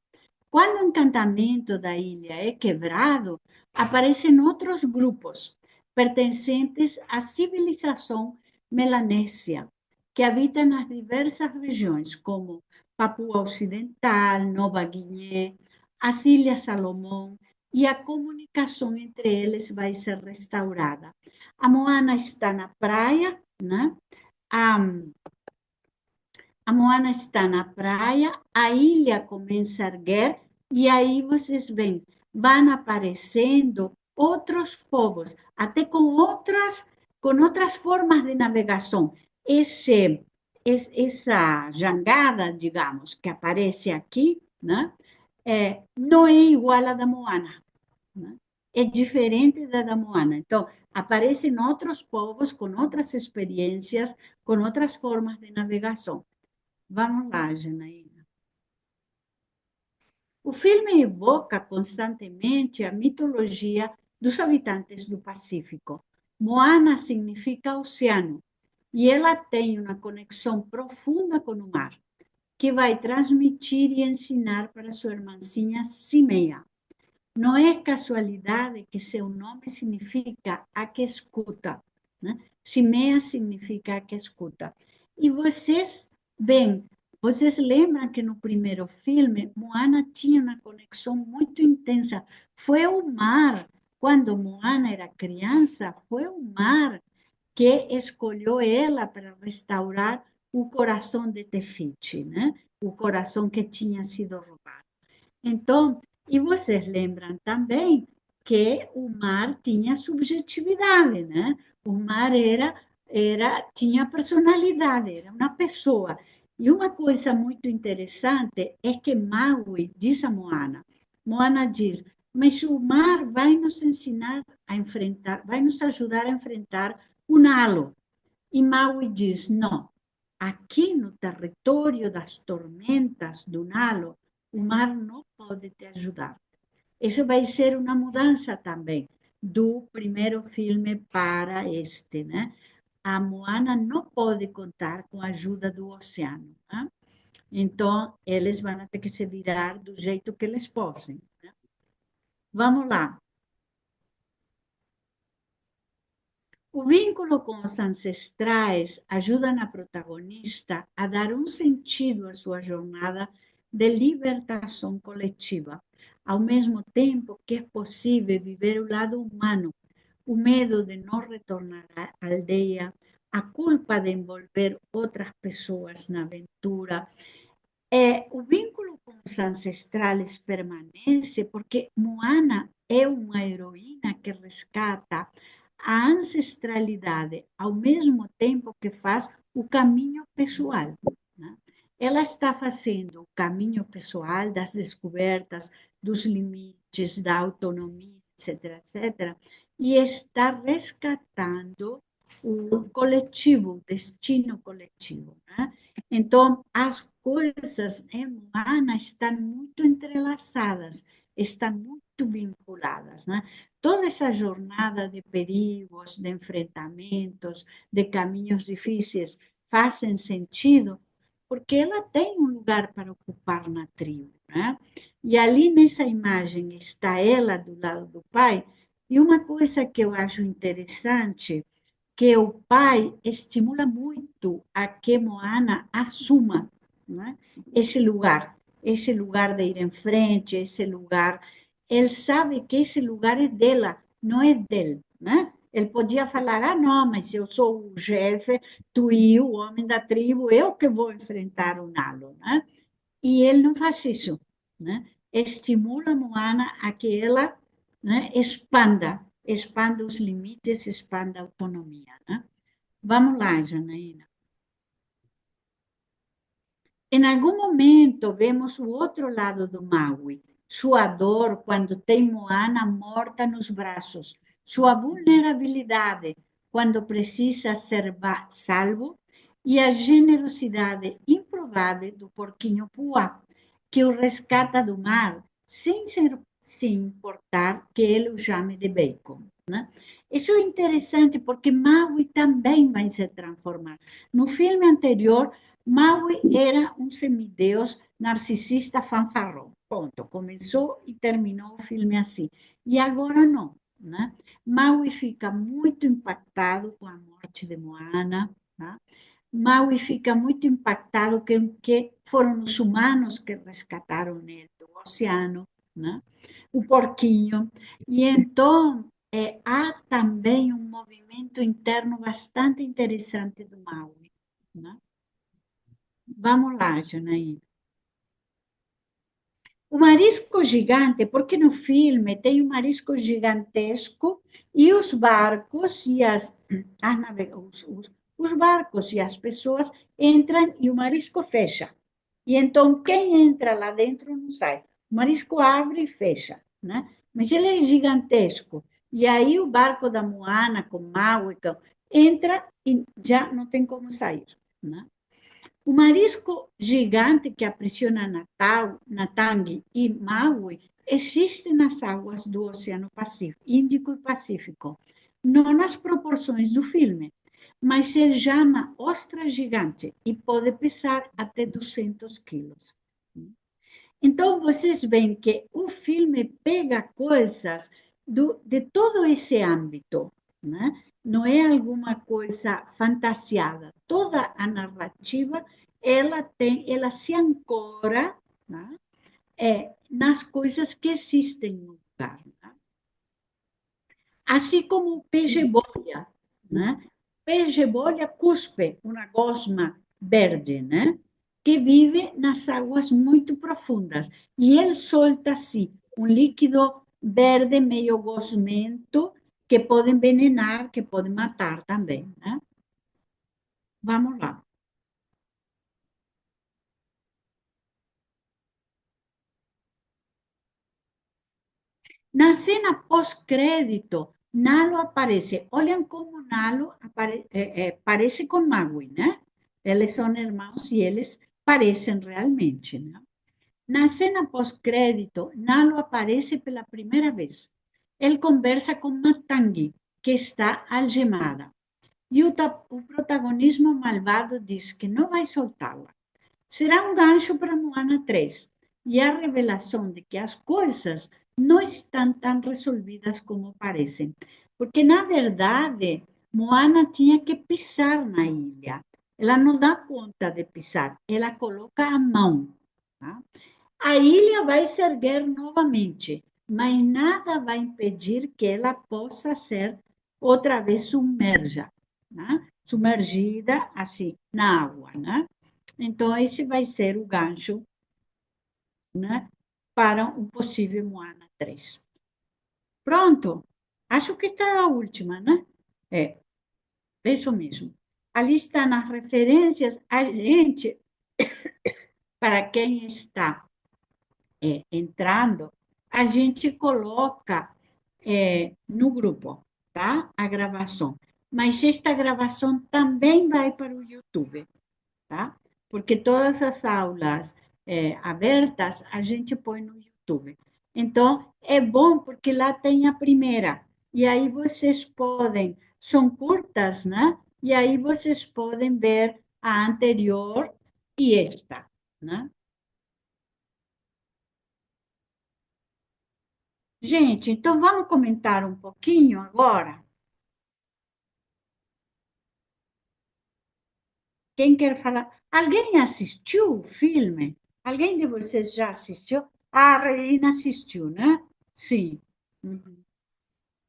Quando o encantamento da ilha é quebrado, aparecem outros grupos pertencentes à civilização melanésia, que habitam nas diversas regiões, como Papua Ocidental, Nova Guiné, as Ilhas Salomão, e a comunicação entre eles vai ser restaurada. A Moana está na praia, né? A, a Moana está na praia, a ilha começa a erguer, e aí vocês veem, vão aparecendo outros povos, até com outras formas de navegação. Essa jangada, digamos, que aparece aqui, né, não é igual à da Moana, né? É diferente da Moana. Então, aparecem outros povos com outras experiências, com outras formas de navegação. Vamos lá, Janaína. O filme evoca constantemente a mitologia dos habitantes do Pacífico. Moana significa oceano e ela tem uma conexão profunda com o mar, que vai transmitir e ensinar para sua irmãzinha Simea. Não é casualidade que seu nome significa a que escuta, né? Simea significa a que escuta. E vocês lembram que no primeiro filme, Moana tinha uma conexão muito intensa. Foi o mar, quando Moana era criança, foi o mar que escolheu ela para restaurar o coração de Tefiti, né? O coração que tinha sido roubado. Então, e vocês lembram também que o mar tinha subjetividade, né? O mar tinha personalidade, era uma pessoa. E uma coisa muito interessante é que Maui diz a Moana, Moana diz, mas o mar vai nos ensinar a enfrentar, vai nos ajudar a enfrentar o Nalo. E Maui diz, não, aqui no território das tormentas do Nalo, o mar não pode te ajudar. Isso vai ser uma mudança também do primeiro filme para este, né? A Moana não pode contar com a ajuda do oceano, né? Então, eles vão ter que se virar do jeito que eles possam, né? Vamos lá. O vínculo com os ancestrais ajuda a protagonista a dar um sentido à sua jornada de libertação coletiva, ao mesmo tempo que é possível viver o lado humano, o medo de não retornar à aldeia, a culpa de envolver outras pessoas na aventura. O vínculo com os ancestrais permanece porque Moana é uma heroína que rescata a ancestralidade ao mesmo tempo que faz o caminho pessoal, né? Ela está fazendo o caminho pessoal das descobertas, dos limites, da autonomia, etc., etc., e está resgatando o coletivo, o destino coletivo, né? Então, as coisas humanas estão muito entrelaçadas, estão muito vinculadas, né? Toda essa jornada de perigos, de enfrentamentos, de caminhos difíceis, fazem sentido porque ela tem um lugar para ocupar na tribo, né? E ali nessa imagem está ela do lado do pai. E uma coisa que eu acho interessante que o pai estimula muito a que Moana assuma, né, esse lugar de ir em frente, esse lugar. Ele sabe que esse lugar é dela, não é dele. Né? Ele podia falar: ah, não, mas eu sou o chefe, tu e o homem da tribo, eu que vou enfrentar o Nalo. Né? E ele não faz isso. Né? Estimula Moana a que ela, né, expanda os limites, expanda a autonomia. Né? Vamos lá, Janaína. Em algum momento, vemos o outro lado do Maui, sua dor quando tem Moana morta nos braços, sua vulnerabilidade quando precisa ser salvo e a generosidade improvável do porquinho Pua. que o resgata do mar, se importar que ele o chame de Bacon, né? Isso é interessante porque Maui também vai se transformar. No filme anterior, Maui era um semideus narcisista fanfarrão. Ponto. Começou e terminou o filme assim. E agora não, né? Maui fica muito impactado com a morte de Moana, tá? Maui fica muito impactado que foram os humanos que resgataram ele do oceano, né? O porquinho. E então há também um movimento interno bastante interessante do Maui, né? Vamos lá, Janaína. O marisco gigante, porque no filme tem um marisco gigantesco e os barcos e os barcos e as pessoas entram e o marisco fecha. E então quem entra lá dentro não sai. O marisco abre e fecha, né? Mas ele é gigantesco. E aí o barco da Moana com Maui entra e já não tem como sair, né? O marisco gigante que aprisiona Natangi e Maui existe nas águas do Oceano Pacífico, Índico e Pacífico, não nas proporções do filme, mas ele chama ostra gigante e pode pesar até 200 quilos. Então, vocês veem que o filme pega coisas de todo esse âmbito, né? Não é alguma coisa fantasiada. Toda a narrativa, ela se ancora, né? Nas coisas que existem no lugar. Né? Assim como o peixe-bolha, né? Peixe-bolha cuspe uma gosma verde, né? Que vive nas águas muito profundas. E ele solta, assim, um líquido verde meio gosmento que pode envenenar, que pode matar também, né? Vamos lá. Na cena pós-crédito, Nalo aparece. Olhem como Nalo parece com Maui, né? Eles são irmãos e eles parecem realmente, né? Na cena pós-crédito, Nalo aparece pela primeira vez. Ele conversa com Matangi, que está algemada. E o protagonismo malvado diz que não vai soltá-la. Será um gancho para Moana 3 e a revelação de que as coisas não estão tão resolvidas como parecem. Porque, na verdade, Moana tinha que pisar na ilha. Ela não dá conta de pisar, ela coloca a mão. Tá? A ilha vai se erguer novamente, mas nada vai impedir que ela possa ser outra vez submerja, né? Submergida assim na água, né? Então, esse vai ser o gancho, né, para um possível Moana 3. Pronto. Acho que está a última, né? É, isso mesmo. Ali está nas referências. A gente, para quem está entrando, a gente coloca no grupo, tá? A gravação. Mas esta gravação também vai para o YouTube, tá? Porque todas as aulas abertas a gente põe no YouTube. Então, é bom porque lá tem a primeira. E aí vocês podem, são curtas, né? E aí vocês podem ver a anterior e esta, né? Gente, então vamos comentar um pouquinho agora. Quem quer falar? Alguém assistiu o filme? Alguém de vocês já assistiu? A Regina assistiu, né? Sim. Uhum.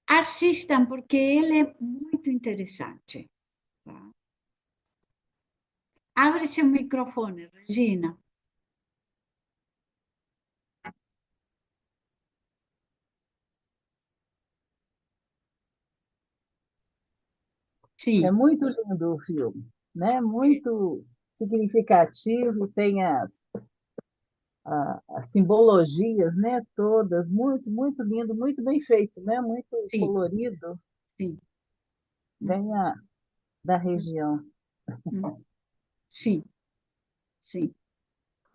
Assistam, porque ele é muito interessante. Tá? Abre seu microfone, Regina. É Sim, muito lindo o filme, né? Muito significativo, tem as simbologias, né? Todas, muito, muito lindo, muito bem feito, né? Muito sim, colorido, sim. bem da região. Uhum. Sim, sim.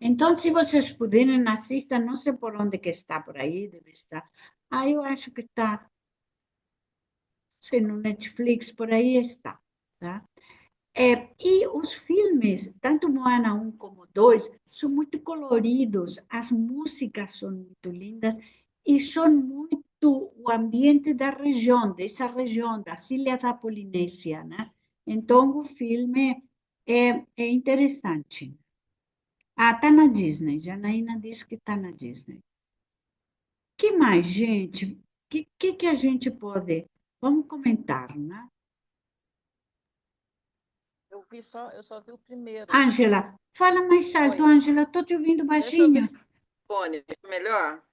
Então, se vocês puderem, assistam, não sei por onde que está, por aí deve estar. Ah, eu acho que está, sei, no Netflix, por aí está, tá? E os filmes, tanto Moana um como 2 são muito coloridos, as músicas são muito lindas e são muito o ambiente da região, dessa região, das Ilhas da Polinésia, né? Então, o filme é interessante. Ah, tá na Disney, Janaína disse que tá na Disney. Que mais, gente? Que a gente pode... Vamos comentar, né? Eu só vi o primeiro. Ângela, fala mais alto, Oi, Ângela, estou te ouvindo deixa eu ver baixinho. no fone. Melhor?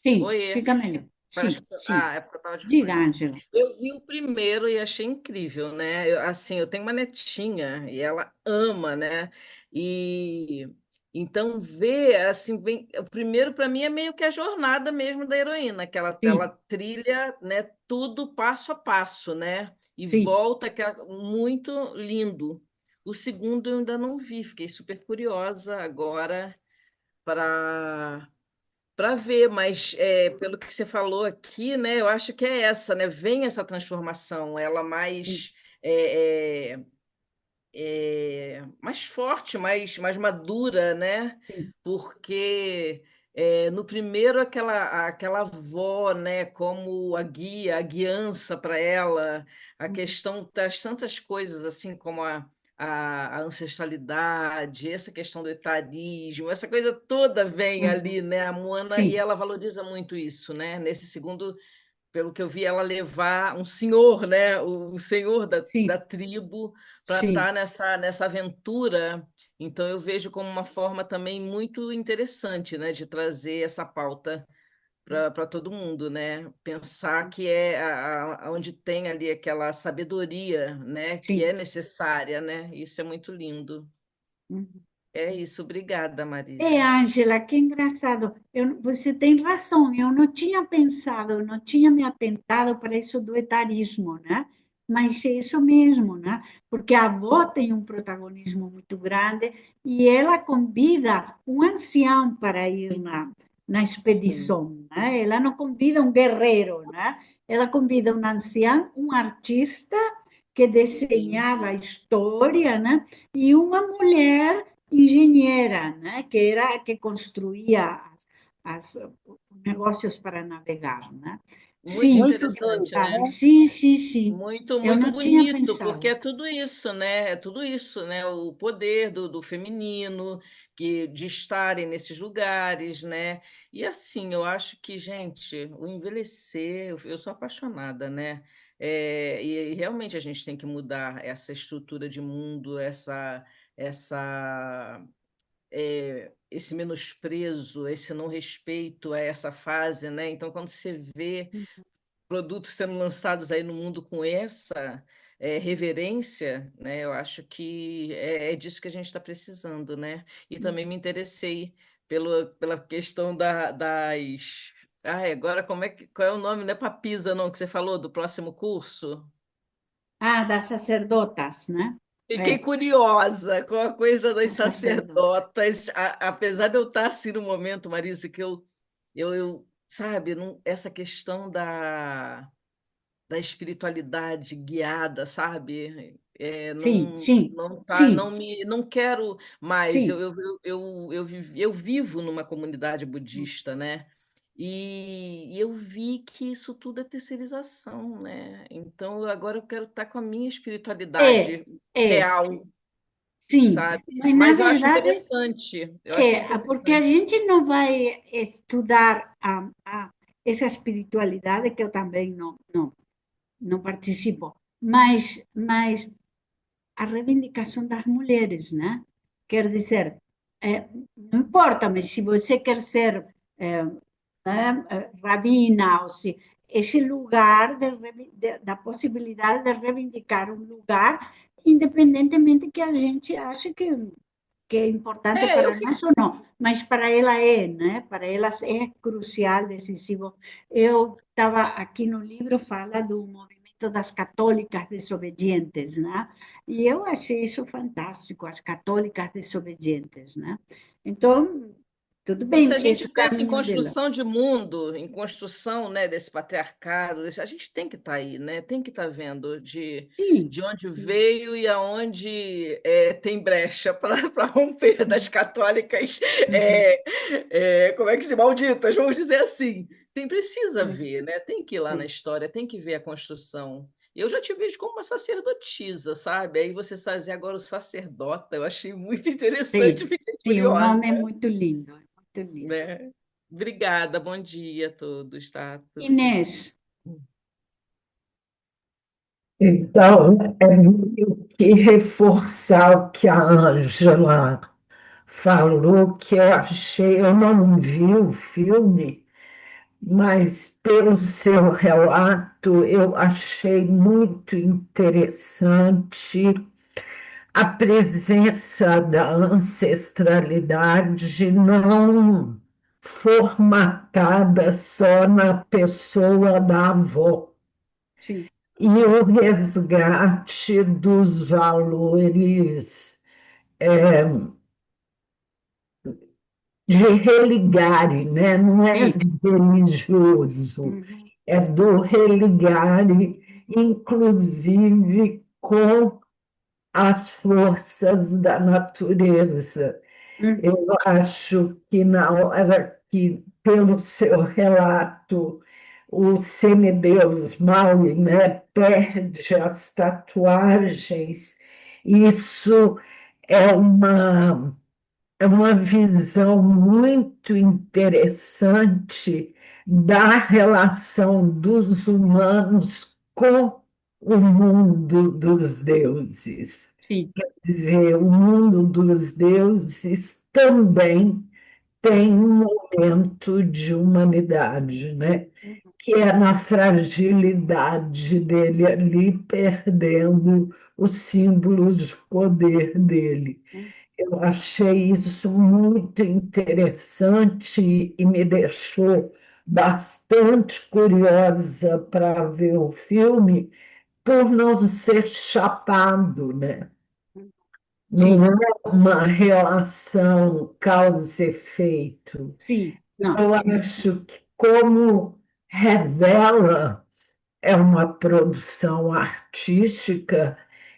Sim, Oi. fica melhor. Parece Sim, que... sim. Ah, é porque eu tava de Diga, fone. Ângela. Eu vi o primeiro e achei incrível, né? Assim, eu tenho uma netinha e ela ama, né? E então ver, assim, o primeiro para mim é meio que a jornada mesmo da heroína, que ela Sim, trilha, né? Tudo passo a passo, né? E sim. volta que é muito lindo. O segundo eu ainda não vi, fiquei super curiosa agora para ver, mas pelo que você falou aqui, né, eu acho que é essa, né? Vem essa transformação, ela Sim, é, mais forte, mais madura, né? sim. Porque no primeiro aquela avó, né, como a guia, a guiança para ela, a Uhum. questão das tantas coisas assim como a ancestralidade, essa questão do etarismo, essa coisa toda vem ali, Uhum. né? A Moana e Sim, ela valoriza muito isso, né? Nesse segundo, pelo que eu vi, ela levar um senhor, né? O senhor da sim, tribo para sim. estar nessa aventura. Então, eu vejo como uma forma também muito interessante, né? De trazer essa pauta para todo mundo, né? Pensar que é onde tem ali aquela sabedoria, né? Que Sim. é necessária, né? Isso é muito lindo. Uhum. É isso. Obrigada, Marisa. Ângela, que engraçado. Você tem razão, eu não tinha pensado, eu não tinha me atentado para isso do etarismo, né? Mas é isso mesmo, né? Porque a avó tem um protagonismo muito grande e ela convida um ancião para ir na Sim. expedição, né? Ela não convida um guerreiro, né? Ela convida um ancião, um artista que Sim. desenhava a história, né? E uma mulher engenheira, né? Que era a que construía os negócios para navegar, né? Muito Sim, Muito interessante, doido, sabe? né? né? Sim, sim, sim. Muito, Eu muito não tinha bonito, porque pensado. é tudo isso, né? É tudo isso, né? O poder do feminino, que de estarem nesses lugares, né? E assim, eu acho que, gente, o envelhecer, eu sou apaixonada, né? E realmente a gente tem que mudar essa estrutura de mundo, essa, esse menosprezo, esse não respeito a essa fase, né? Então, quando você vê produtos sendo lançados aí no mundo com essa reverência, né? Eu acho que é disso que a gente está precisando, né? E também me interessei pela questão das. Ai, agora qual é o nome? Não é papisa, não, que você falou do próximo curso? Ah, das sacerdotas, né? Fiquei É, curiosa com a coisa das das sacerdotas. sacerdotas, apesar de eu estar assim no momento, Marisa, que sabe, essa questão da espiritualidade guiada, sabe? Sim, Não, sim, não tá, sim, não quero mais. sim. Eu vivo numa comunidade budista, né? E eu vi que isso tudo é terceirização, né? Então agora eu quero estar com a minha É, espiritualidade é, real, sim. sabe? Mas, na Mas eu acho verdade, interessante. Eu achei porque a interessante. gente não vai estudar essa espiritualidade, que eu também não participo, mas a reivindicação das mulheres, né? Quer dizer, não importa, mas se você quer ser né, rabina, ou se, esse lugar da possibilidade de reivindicar um lugar, independentemente que a gente ache que é importante Eu para nós ou não, mas para ela é, né? Para elas é crucial, decisivo. Eu estava aqui no livro, fala do movimento das católicas desobedientes, né? E eu achei isso fantástico, as católicas desobedientes, né? Então, tudo E se bem, a esse gente pensa em caminho dela. construção de mundo, em construção, né, desse patriarcado, a gente tem que estar aí, né? Tem que estar vendo Sim, de onde sim, veio e aonde tem brecha para romper das católicas, uhum, como é que se malditas, vamos dizer assim. Tem precisa é, ver, né? Tem que ir lá na é, história, tem que ver a construção. Eu já te vejo como uma sacerdotisa, sabe? Aí você fazer agora o sacerdota, eu achei muito interessante, sim, fiquei sim, o nome é curiosa, muito lindo. né? Obrigada, bom dia a todos, tá? Tudo bem. Inês, Então, é meio que reforçar o que a Ângela falou, que eu não vi o filme, mas pelo seu relato eu achei muito interessante a presença da ancestralidade não formatada só na pessoa da avó sim, e o resgate dos valores de religare, né? Não é sim, religioso, uhum, é do religare, inclusive com as forças da natureza. uhum, Eu acho que na hora que, pelo seu relato, o semideus Maui, né, perde as tatuagens, isso é uma visão muito interessante da relação dos humanos com o mundo dos deuses. sim, Dizer, o mundo dos deuses também tem um momento de humanidade, né? uhum, Que é na fragilidade dele ali, perdendo os símbolos de poder dele. uhum, Eu achei isso muito interessante e me deixou bastante curiosa para ver o filme, por não ser chapado, né? uhum, Não sim, é uma relação causa e efeito. sim, não, Eu acho que, como revela, é uma produção artística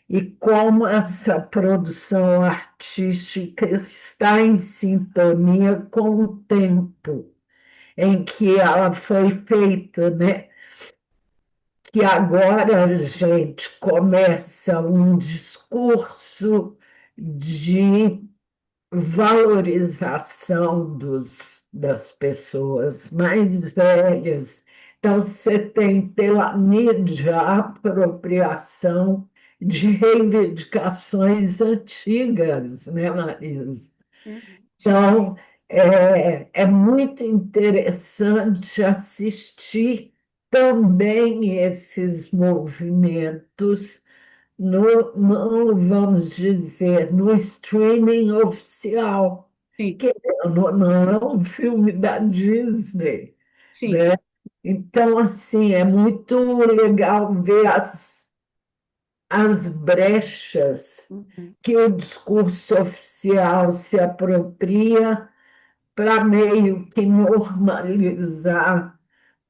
e como essa produção artística está em sintonia com o tempo em que ela foi feita, né? Que agora a gente começa um discurso de valorização das pessoas mais velhas. Então, você tem pela mídia a apropriação de reivindicações antigas, né, Marisa? uhum, sim, Então, é muito interessante assistir também esses movimentos vamos dizer, no streaming oficial, sim, que não é um filme da Disney, sim, né? Então, assim, é muito legal ver as brechas uhum, que o discurso oficial se apropria para meio que normalizar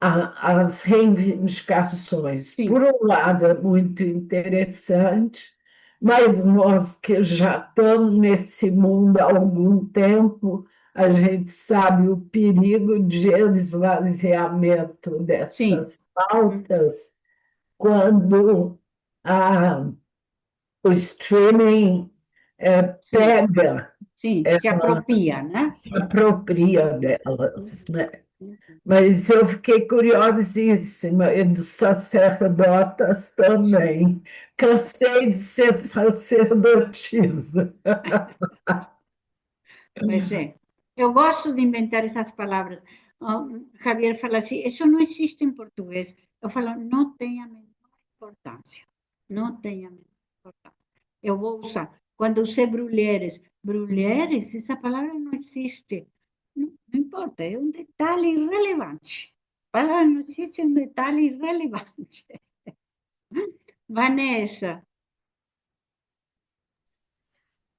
as reivindicações. sim, Por um lado, é muito interessante, mas nós que já estamos nesse mundo há algum tempo, a gente sabe o perigo de esvaziamento sim, dessas uhum, pautas quando a, o streaming sim, pega, sim, se apropria, né? se apropria Uhum, delas, né? uhum, Mas eu fiquei curiosíssima, e dos sacerdotas também. Cansei de ser sacerdotisa. pois é. Eu gosto de inventar essas palavras. Ah, Javier fala assim, isso não existe em português. Eu falo, não tem a menor importância. Não tem a menor importância. Eu vou usar. Quando usei brulheres, brulheres, essa palavra não existe. Não, não importa, é um detalhe irrelevante. A palavra não existe, é um detalhe irrelevante. Vanessa,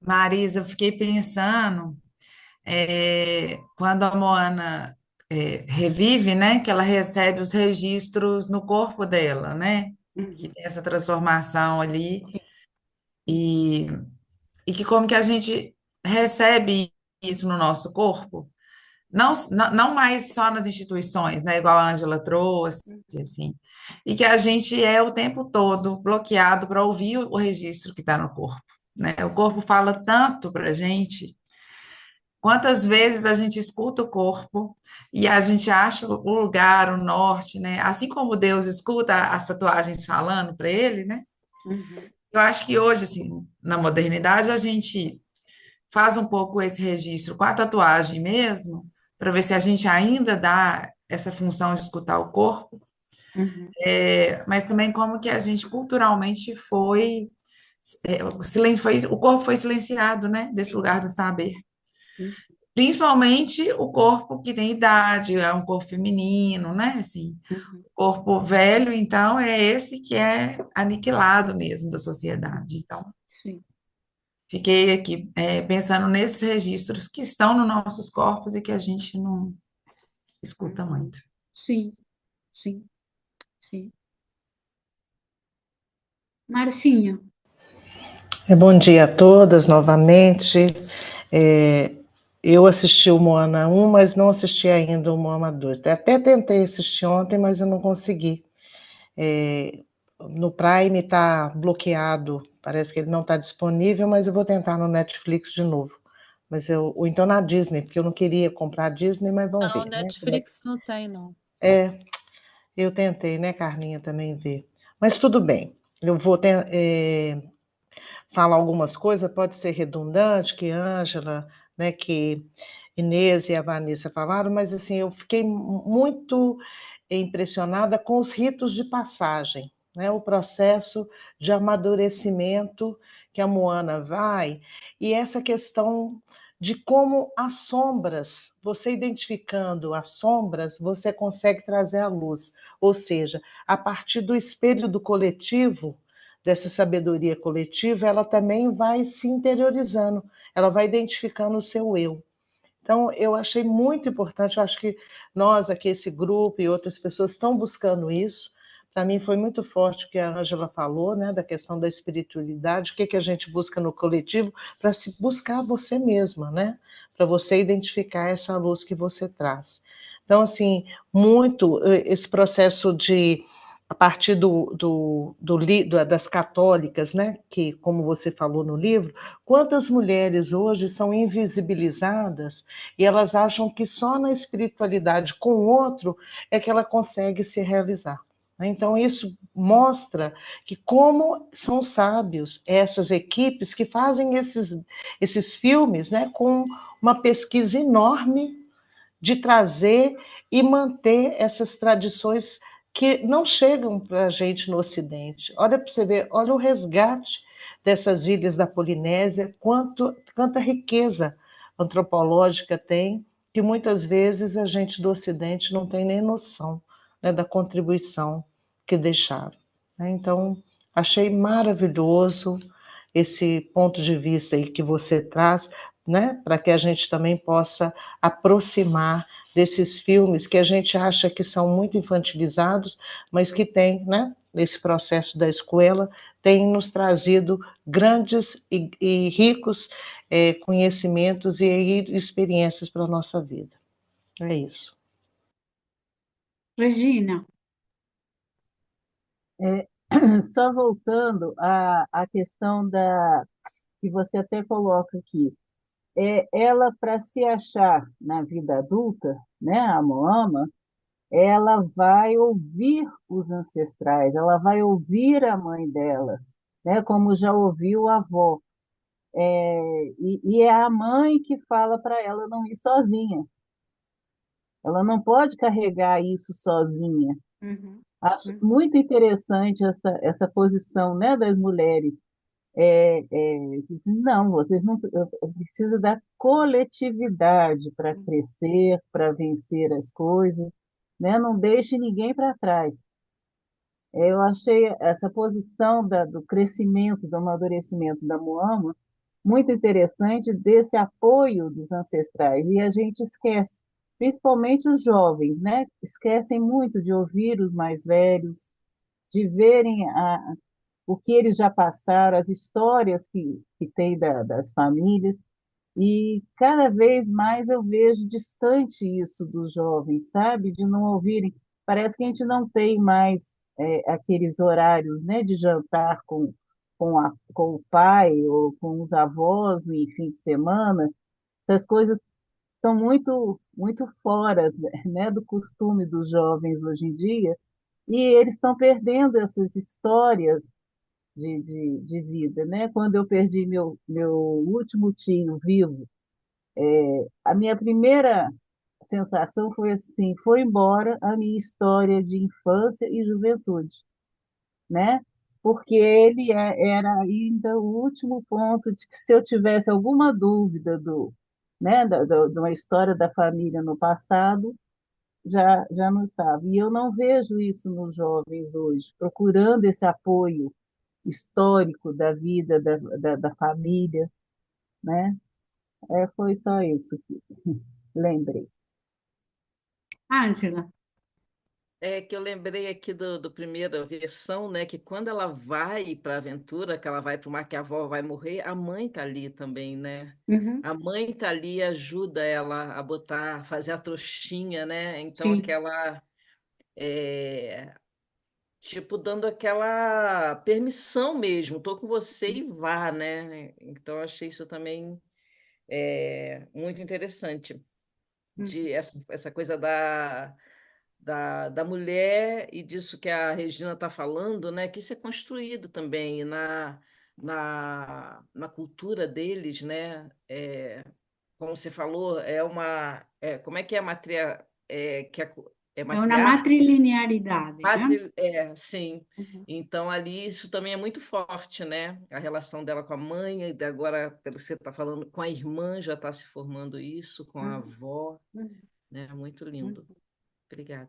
Marisa, eu fiquei pensando, quando a Moana revive, né, que ela recebe os registros no corpo dela, né, que Uhum. tem essa transformação ali, e, e que como que a gente recebe isso no nosso corpo, não mais só nas instituições, né, igual a Ângela trouxe, assim, e que a gente é o tempo todo bloqueado para ouvir o registro que está no corpo, né? O corpo fala tanto para a gente. Quantas vezes a gente escuta o corpo e a gente acha o lugar, o norte, né? Assim como Deus escuta as tatuagens falando para ele, né? Uhum. Eu acho que hoje, assim, na modernidade, a gente faz um pouco esse registro com a tatuagem mesmo, para ver se a gente ainda dá essa função de escutar o corpo, Uhum. mas também como que a gente culturalmente o corpo foi silenciado, né? Desse Sim. lugar do saber. Uhum. Principalmente o corpo que tem idade, é um corpo feminino, né? Assim, Uhum. corpo velho, então, é esse que é aniquilado mesmo da sociedade. Então, Sim. fiquei aqui, pensando nesses registros que estão nos nossos corpos e que a gente não escuta Uhum. muito. Sim, sim, sim. Marcinho. Bom dia a todas novamente. É, eu assisti o Moana 1, mas não assisti ainda o Moana 2. Até tentei assistir ontem, mas eu não consegui. No Prime está bloqueado, parece que ele não está disponível, mas eu vou tentar no Netflix de novo. Ou então na Disney, porque eu não queria comprar a Disney, mas vamos Não, ver, né? Netflix não tem, não. Eu tentei, né, Carlinha, também ver. Mas tudo bem. Eu vou falar algumas coisas, pode ser redundante, que Ângela, né, que Inês e a Vanessa falaram, mas assim, eu fiquei muito impressionada com os ritos de passagem, né, o processo de amadurecimento que a Moana vai, e essa questão de como as sombras, você identificando as sombras, você consegue trazer a luz, ou seja, a partir do espelho do coletivo, dessa sabedoria coletiva, ela também vai se interiorizando, ela vai identificando o seu eu. Então, eu achei muito importante, eu acho que nós aqui, esse grupo e outras pessoas estão buscando isso. Para mim foi muito forte o que a Ângela falou, né, da questão da espiritualidade, o que a gente busca no coletivo, para se buscar você mesma, né, para você identificar essa luz que você traz. Então, assim, muito esse processo de a partir das católicas, né, que, como você falou no livro, quantas mulheres hoje são invisibilizadas e elas acham que só na espiritualidade com o outro é que ela consegue se realizar. Então, isso mostra que como são sábios essas equipes que fazem esses filmes, né, com uma pesquisa enorme de trazer e manter essas tradições que não chegam para a gente no Ocidente. Olha para você ver, olha o resgate dessas ilhas da Polinésia, quanta riqueza antropológica tem, que muitas vezes a gente do Ocidente não tem nem noção, né, da contribuição que deixaram. Então, achei maravilhoso esse ponto de vista aí que você traz, né, para que a gente também possa aproximar desses filmes que a gente acha que são muito infantilizados, mas que tem, né, nesse processo da escola, tem nos trazido grandes e ricos conhecimentos e experiências para a nossa vida. É isso. Regina. Só voltando à questão que você até coloca aqui, ela para se achar na vida adulta, né, a Moama, ela vai ouvir os ancestrais, ela vai ouvir a mãe dela, né, como já ouviu a avó. E é a mãe que fala para ela não ir sozinha. Ela não pode carregar isso sozinha. Uhum. Acho Uhum. muito interessante essa posição, né, das mulheres. Não, vocês não, eu preciso da coletividade para crescer, para vencer as coisas, né? Não deixe ninguém para trás. Eu achei essa posição do crescimento, do amadurecimento da Moama muito interessante desse apoio dos ancestrais. E a gente esquece, principalmente os jovens, né? Esquecem muito de ouvir os mais velhos, de verem o que eles já passaram, as histórias que tem das famílias. E cada vez mais eu vejo distante isso dos jovens, sabe? De não ouvirem. Parece que a gente não tem mais aqueles horários, né, de jantar com o pai ou com os avós em fim de semana. Essas coisas estão muito fora, né, do costume dos jovens hoje em dia. E eles estão perdendo essas histórias de vida, né? Quando eu perdi meu último tio vivo, a minha primeira sensação foi assim, foi embora a minha história de infância e juventude, né? Porque ele era ainda o último ponto de que se eu tivesse alguma dúvida né, de uma história da família no passado, já não estava. E eu não vejo isso nos jovens hoje, procurando esse apoio histórico da vida, da família, né? Foi só isso que lembrei. Ângela, É que eu lembrei aqui do primeira versão, né? Que quando ela vai para a aventura, que ela vai para o mar que a avó vai morrer, a mãe tá ali também, né? uhum, A mãe tá ali e ajuda ela a botar, fazer a trouxinha, né? Então sim. aquela tipo dando aquela permissão mesmo, tô com você e vá, né? Então eu achei isso também muito interessante Uhum. de essa coisa da mulher e disso que a Regina está falando, né? Que isso é construído também na cultura deles, né? Como você falou, como é que é a matria, é É uma matriarca? matrilinearidade, né? Sim. Uhum. Então, ali, isso também é muito forte, né? A relação dela com a mãe, e agora, pelo que você está falando, com a irmã já está se formando isso, com a Uhum. avó, Uhum. né? Muito lindo. Uhum. Obrigada.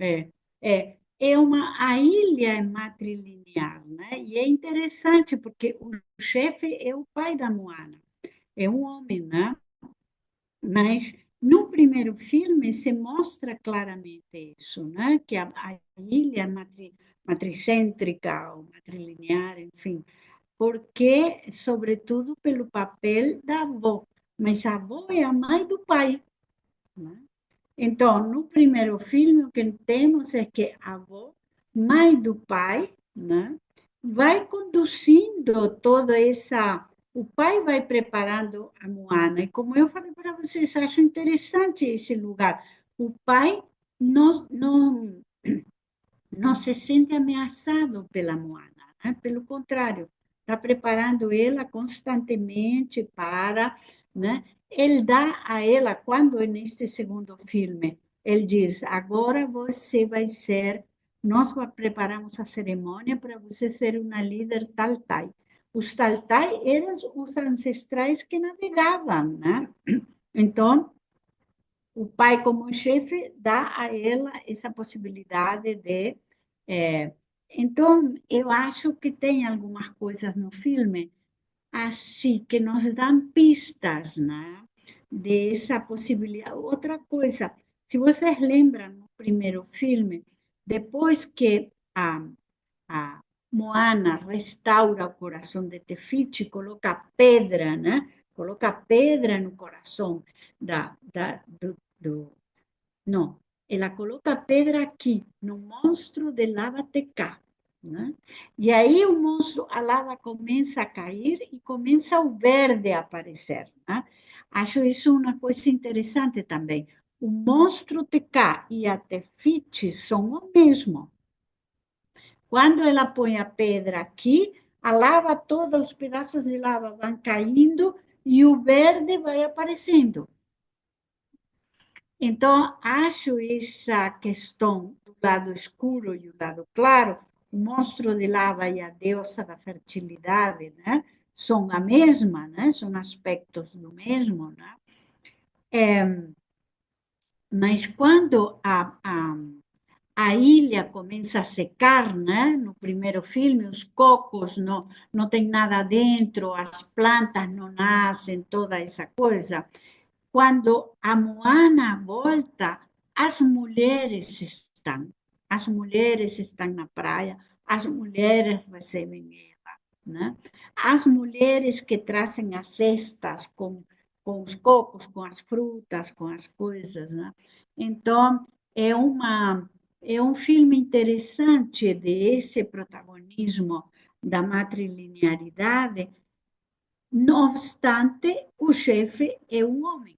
A ilha é matrilinear, né? E é interessante porque o chefe é o pai da Moana, é um homem, né? Mas no primeiro filme se mostra claramente isso, né? Que a ilha é matricêntrica ou matrilinear, enfim, porque, sobretudo, pelo papel da avó. Mas a avó é a mãe do pai, né? Então, no primeiro filme, o que temos é que a avó, mãe do pai, né, vai conduzindo toda essa. O pai vai preparando a Moana. E como eu falei para vocês, acho interessante esse lugar. O pai não se sente ameaçado pela Moana, né? Pelo contrário, está preparando ela constantemente para, né? Ele dá a ela, quando neste segundo filme, ele diz: agora você vai ser, nós preparamos a cerimônia para você ser uma líder Taltai. Os Taltai eram os ancestrais que navegavam, né? Então, o pai, como chefe, dá a ela essa possibilidade de. é, então, eu acho que tem algumas coisas no filme assim que nos dão pistas, né? Dessa possibilidade. Outra coisa, se vocês lembram no primeiro filme, depois que a Moana restaura o coração de Tefiti, coloca pedra, né? Coloca pedra no coração do não, ela coloca pedra aqui, no monstro de lava Tecá, né? E aí o monstro, a lava começa a cair e começa o verde a aparecer, né? Acho isso uma coisa interessante também. O monstro Tecá e a Tefiti são o mesmo. Quando ela põe a pedra aqui, a lava, todos os pedaços de lava vão caindo e o verde vai aparecendo. Então, acho essa questão do lado escuro e o lado claro, o monstro de lava e a deusa da fertilidade, né? São a mesma, né? São aspectos do mesmo, né? Mas quando a ilha começa a secar, né? No primeiro filme, os cocos não tem nada dentro, as plantas não nascem, toda essa coisa. Quando a Moana volta, as mulheres estão. As mulheres estão na praia, as mulheres recebem ela, né? As mulheres que trazem as cestas com os cocos, com as frutas, com as coisas, né? Então, é é um filme interessante desse protagonismo da matrilinearidade, não obstante, o chefe é o homem.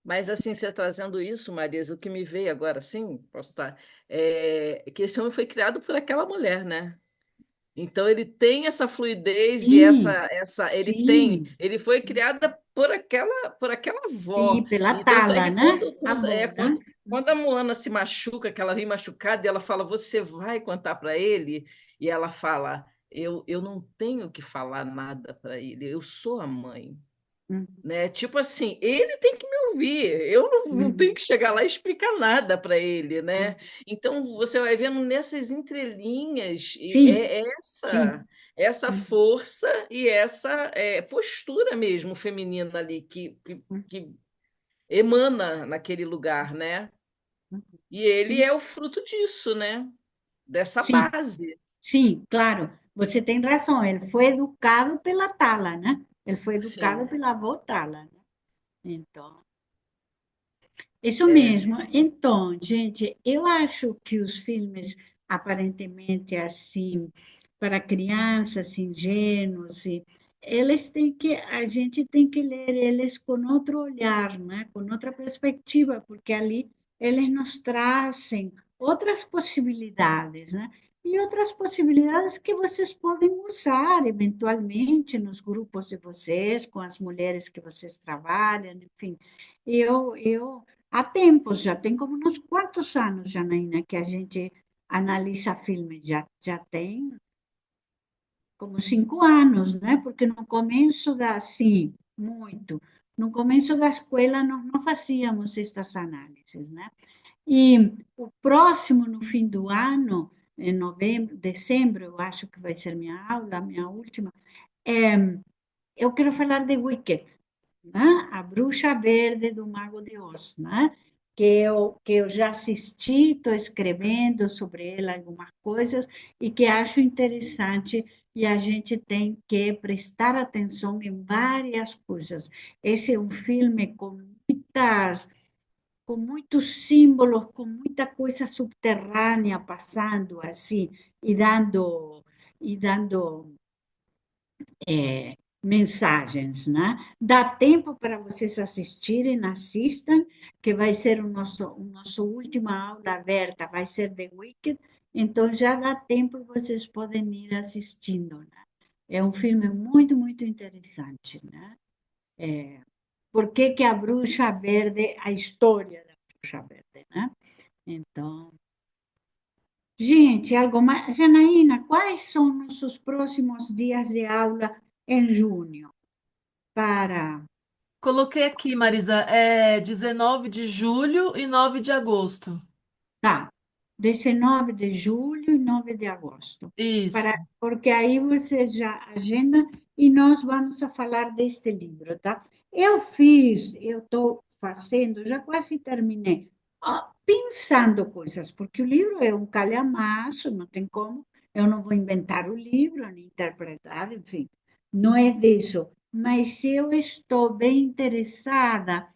Mas assim, você trazendo isso, Marisa, o que me veio agora, sim, posso estar, que esse homem foi criado por aquela mulher, né? Então ele tem essa fluidez e Sim, sim, ele foi criada por aquela avó. sim, pela E tanto é tala, que né? Avó, né? quando a Moana se machuca, que ela vem machucada, e ela fala: "Você vai contar para ele?" E ela fala: eu não tenho que falar nada para ele, eu sou a mãe. Uhum, Né? Tipo assim, ele tem que me ouvir, eu não tenho uhum, que chegar lá e explicar nada para ele, né? uhum. Então você vai vendo nessas entrelinhas Sim, sim. essa Uhum, força e essa postura mesmo feminina ali uhum, que emana naquele lugar, né? uhum. E ele Sim, é o fruto disso, né? Dessa sim, base. sim, claro. Você tem razão. Ele foi educado pela tala, né? Ele foi educado Sim, pela avó tala, né? Então, isso é. mesmo. Então, gente, eu acho que os filmes aparentemente assim para crianças ingênuos, eles têm que a gente tem que ler eles com outro olhar, né? Com outra perspectiva, porque ali eles nos trazem outras possibilidades, né? E outras possibilidades que vocês podem usar eventualmente nos grupos de vocês, com as mulheres que vocês trabalham, enfim. Eu há tempos, já tem como uns quantos anos, Janaína, que a gente analisa filmes, já tem como 5 anos, né? Porque no começo sim, muito, no começo da escola nós não fazíamos estas análises, né? E o próximo, no fim do ano, em novembro, dezembro, eu acho que vai ser minha aula, minha última, eu quero falar de Wicked, né? A Bruxa Verde do Mago de Oz, né? Que eu já assisti, estou escrevendo sobre ela algumas coisas e que acho interessante e a gente tem que prestar atenção em várias coisas. Esse é um filme com muitos símbolos, com muita coisa subterrânea passando assim e dando mensagens, né? Dá tempo para vocês assistirem, assistam, que vai ser o nosso última aula aberta, vai ser The Wicked, então já dá tempo e vocês podem ir assistindo, né? É um filme muito, muito interessante, né? Por que que a Bruxa Verde, a história da Bruxa Verde, né? Então, gente, algo mais. Janaína, quais são nossos próximos dias de aula em junho? Para Coloquei aqui, Marisa, é 19 de julho e 9 de agosto. Tá, 19 de julho e 9 de agosto. Isso. Porque aí você já agenda e nós vamos a falar deste livro, tá? Eu estou fazendo, já quase terminei, pensando coisas, porque o livro é um calhamaço, não tem como, eu não vou inventar o livro, nem interpretar, enfim, não é disso. Mas eu estou bem interessada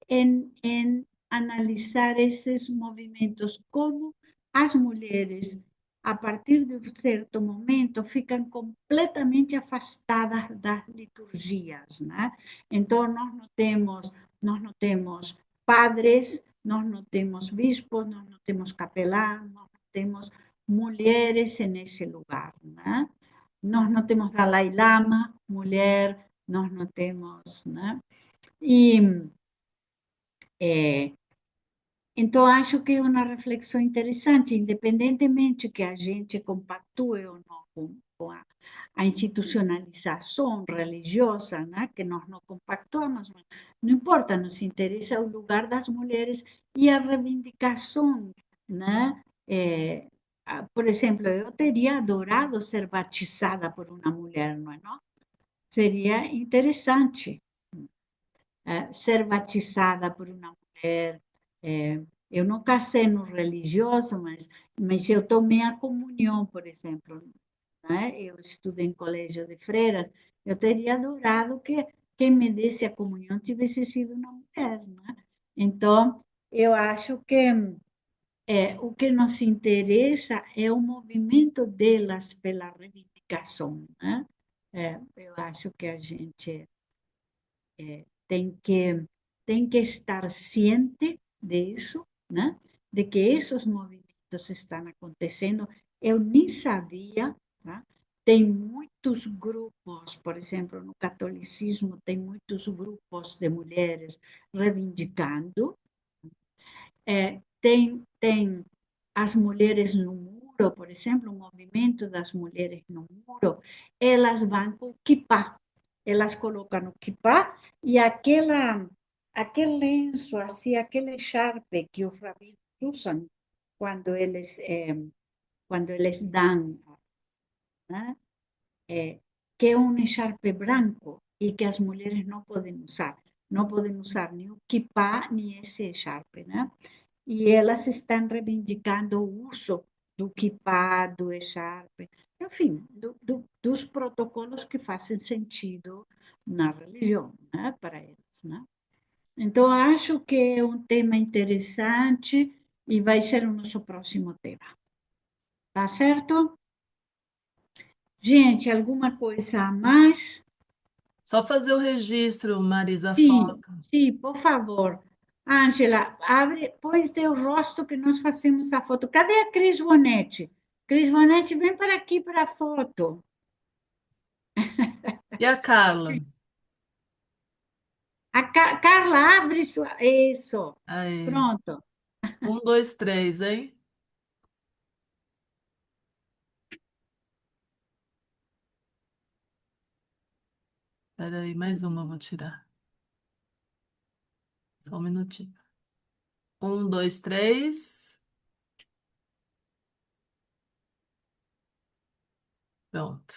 em analisar esses movimentos, como as mulheres, a partir de um certo momento, ficam completamente afastadas das liturgias, né? Então, nós não temos padres, nós não temos bispos, nós não temos capelães, nós não temos mulheres nesse lugar, né? Nós não temos Dalai Lama, mulher, nós não temos, né? E é, então, acho que é uma reflexão interessante, independentemente que a gente compactue ou não com a institucionalização religiosa, né, que nós não compactuamos, não importa, nos interessa o lugar das mulheres e a reivindicação né? Por exemplo, eu teria adorado ser batizada por uma mulher, não é? Não? Seria interessante, ser batizada por uma mulher. Eu não casei no religioso, mas eu tomei a comunhão, por exemplo, né? Eu estudei em colégio de freiras, eu teria adorado que quem me desse a comunhão tivesse sido uma mulher, né? Então, eu acho que o que nos interessa é o movimento delas pela reivindicação, né? Eu acho que a gente tem que, tem que estar ciente disso, né? De que esses movimentos estão acontecendo. Eu nem sabia, tá? Tem muitos grupos, por exemplo, no catolicismo, tem muitos grupos de mulheres reivindicando. Tem as mulheres no muro, por exemplo, o movimento das mulheres no muro, elas vão com o kippah, elas colocam o kippah e aquele lenço, assim, aquele echarpe que os rabinos usam quando eles, quando eles dão, né? Que é um echarpe branco e que as mulheres não podem usar. Não podem usar nem o kippah, nem esse echarpe, né? E elas estão reivindicando o uso do kippah, do echarpe, enfim, dos protocolos que fazem sentido na religião, né, para eles, né? Então, acho que é um tema interessante e vai ser o nosso próximo tema. Tá certo? Gente, alguma coisa a mais? Só fazer o registro, Marisa, a Sim, foto. sim, por favor. Ângela, abre, pois teu rosto que nós fazemos a foto. Cadê a Cris Bonetti? Cris Bonetti, vem para aqui para a foto. E a Carla? A Carla, abre sua. Isso. Aí. Pronto. 1, 2, 3, hein? Espera aí, mais uma eu vou tirar. Só um minutinho. 1, 2, 3. Pronto.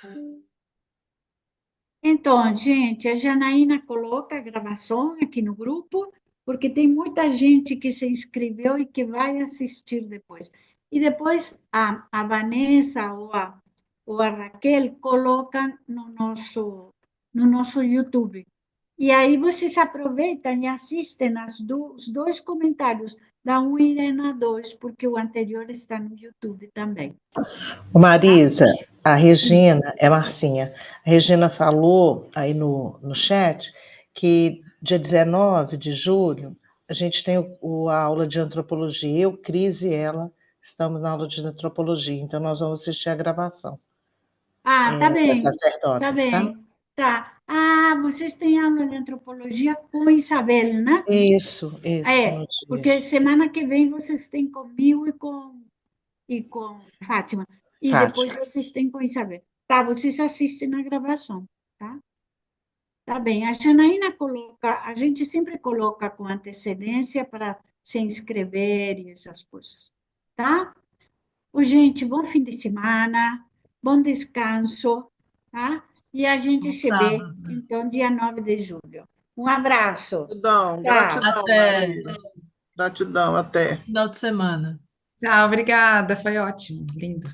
Então, gente, a Janaína coloca a gravação aqui no grupo, porque tem muita gente que se inscreveu e que vai assistir depois. E depois a Vanessa ou a Raquel colocam no nosso YouTube. E aí vocês aproveitam e assistem os dois comentários, da 1 e da 2, porque o anterior está no YouTube também. Marisa, a Regina, é Marcinha, a Regina falou aí no chat que dia 19 de julho a gente tem a aula de antropologia. Eu, Cris e ela estamos na aula de antropologia, então nós vamos assistir a gravação Ah, tá das bem, tá sacerdotas, tá? bem, tá. Ah, vocês têm aula de antropologia com Isabel, né? Isso, no dia. Porque semana que vem vocês têm comigo e com Fátima. E depois Fátima. vocês têm com Isabel. Tá, vocês assistem na gravação, tá? Tá bem. A Janaína coloca, a gente sempre coloca com antecedência para se inscrever e essas coisas, tá? Ô, gente, bom fim de semana, bom descanso, tá? E a gente No se vê, sábado. então, dia 9 de julho. Um abraço. Gratidão, Tchau. gratidão, Até Marisa. Gratidão, até. final de semana. Tchau, obrigada, foi ótimo, lindo.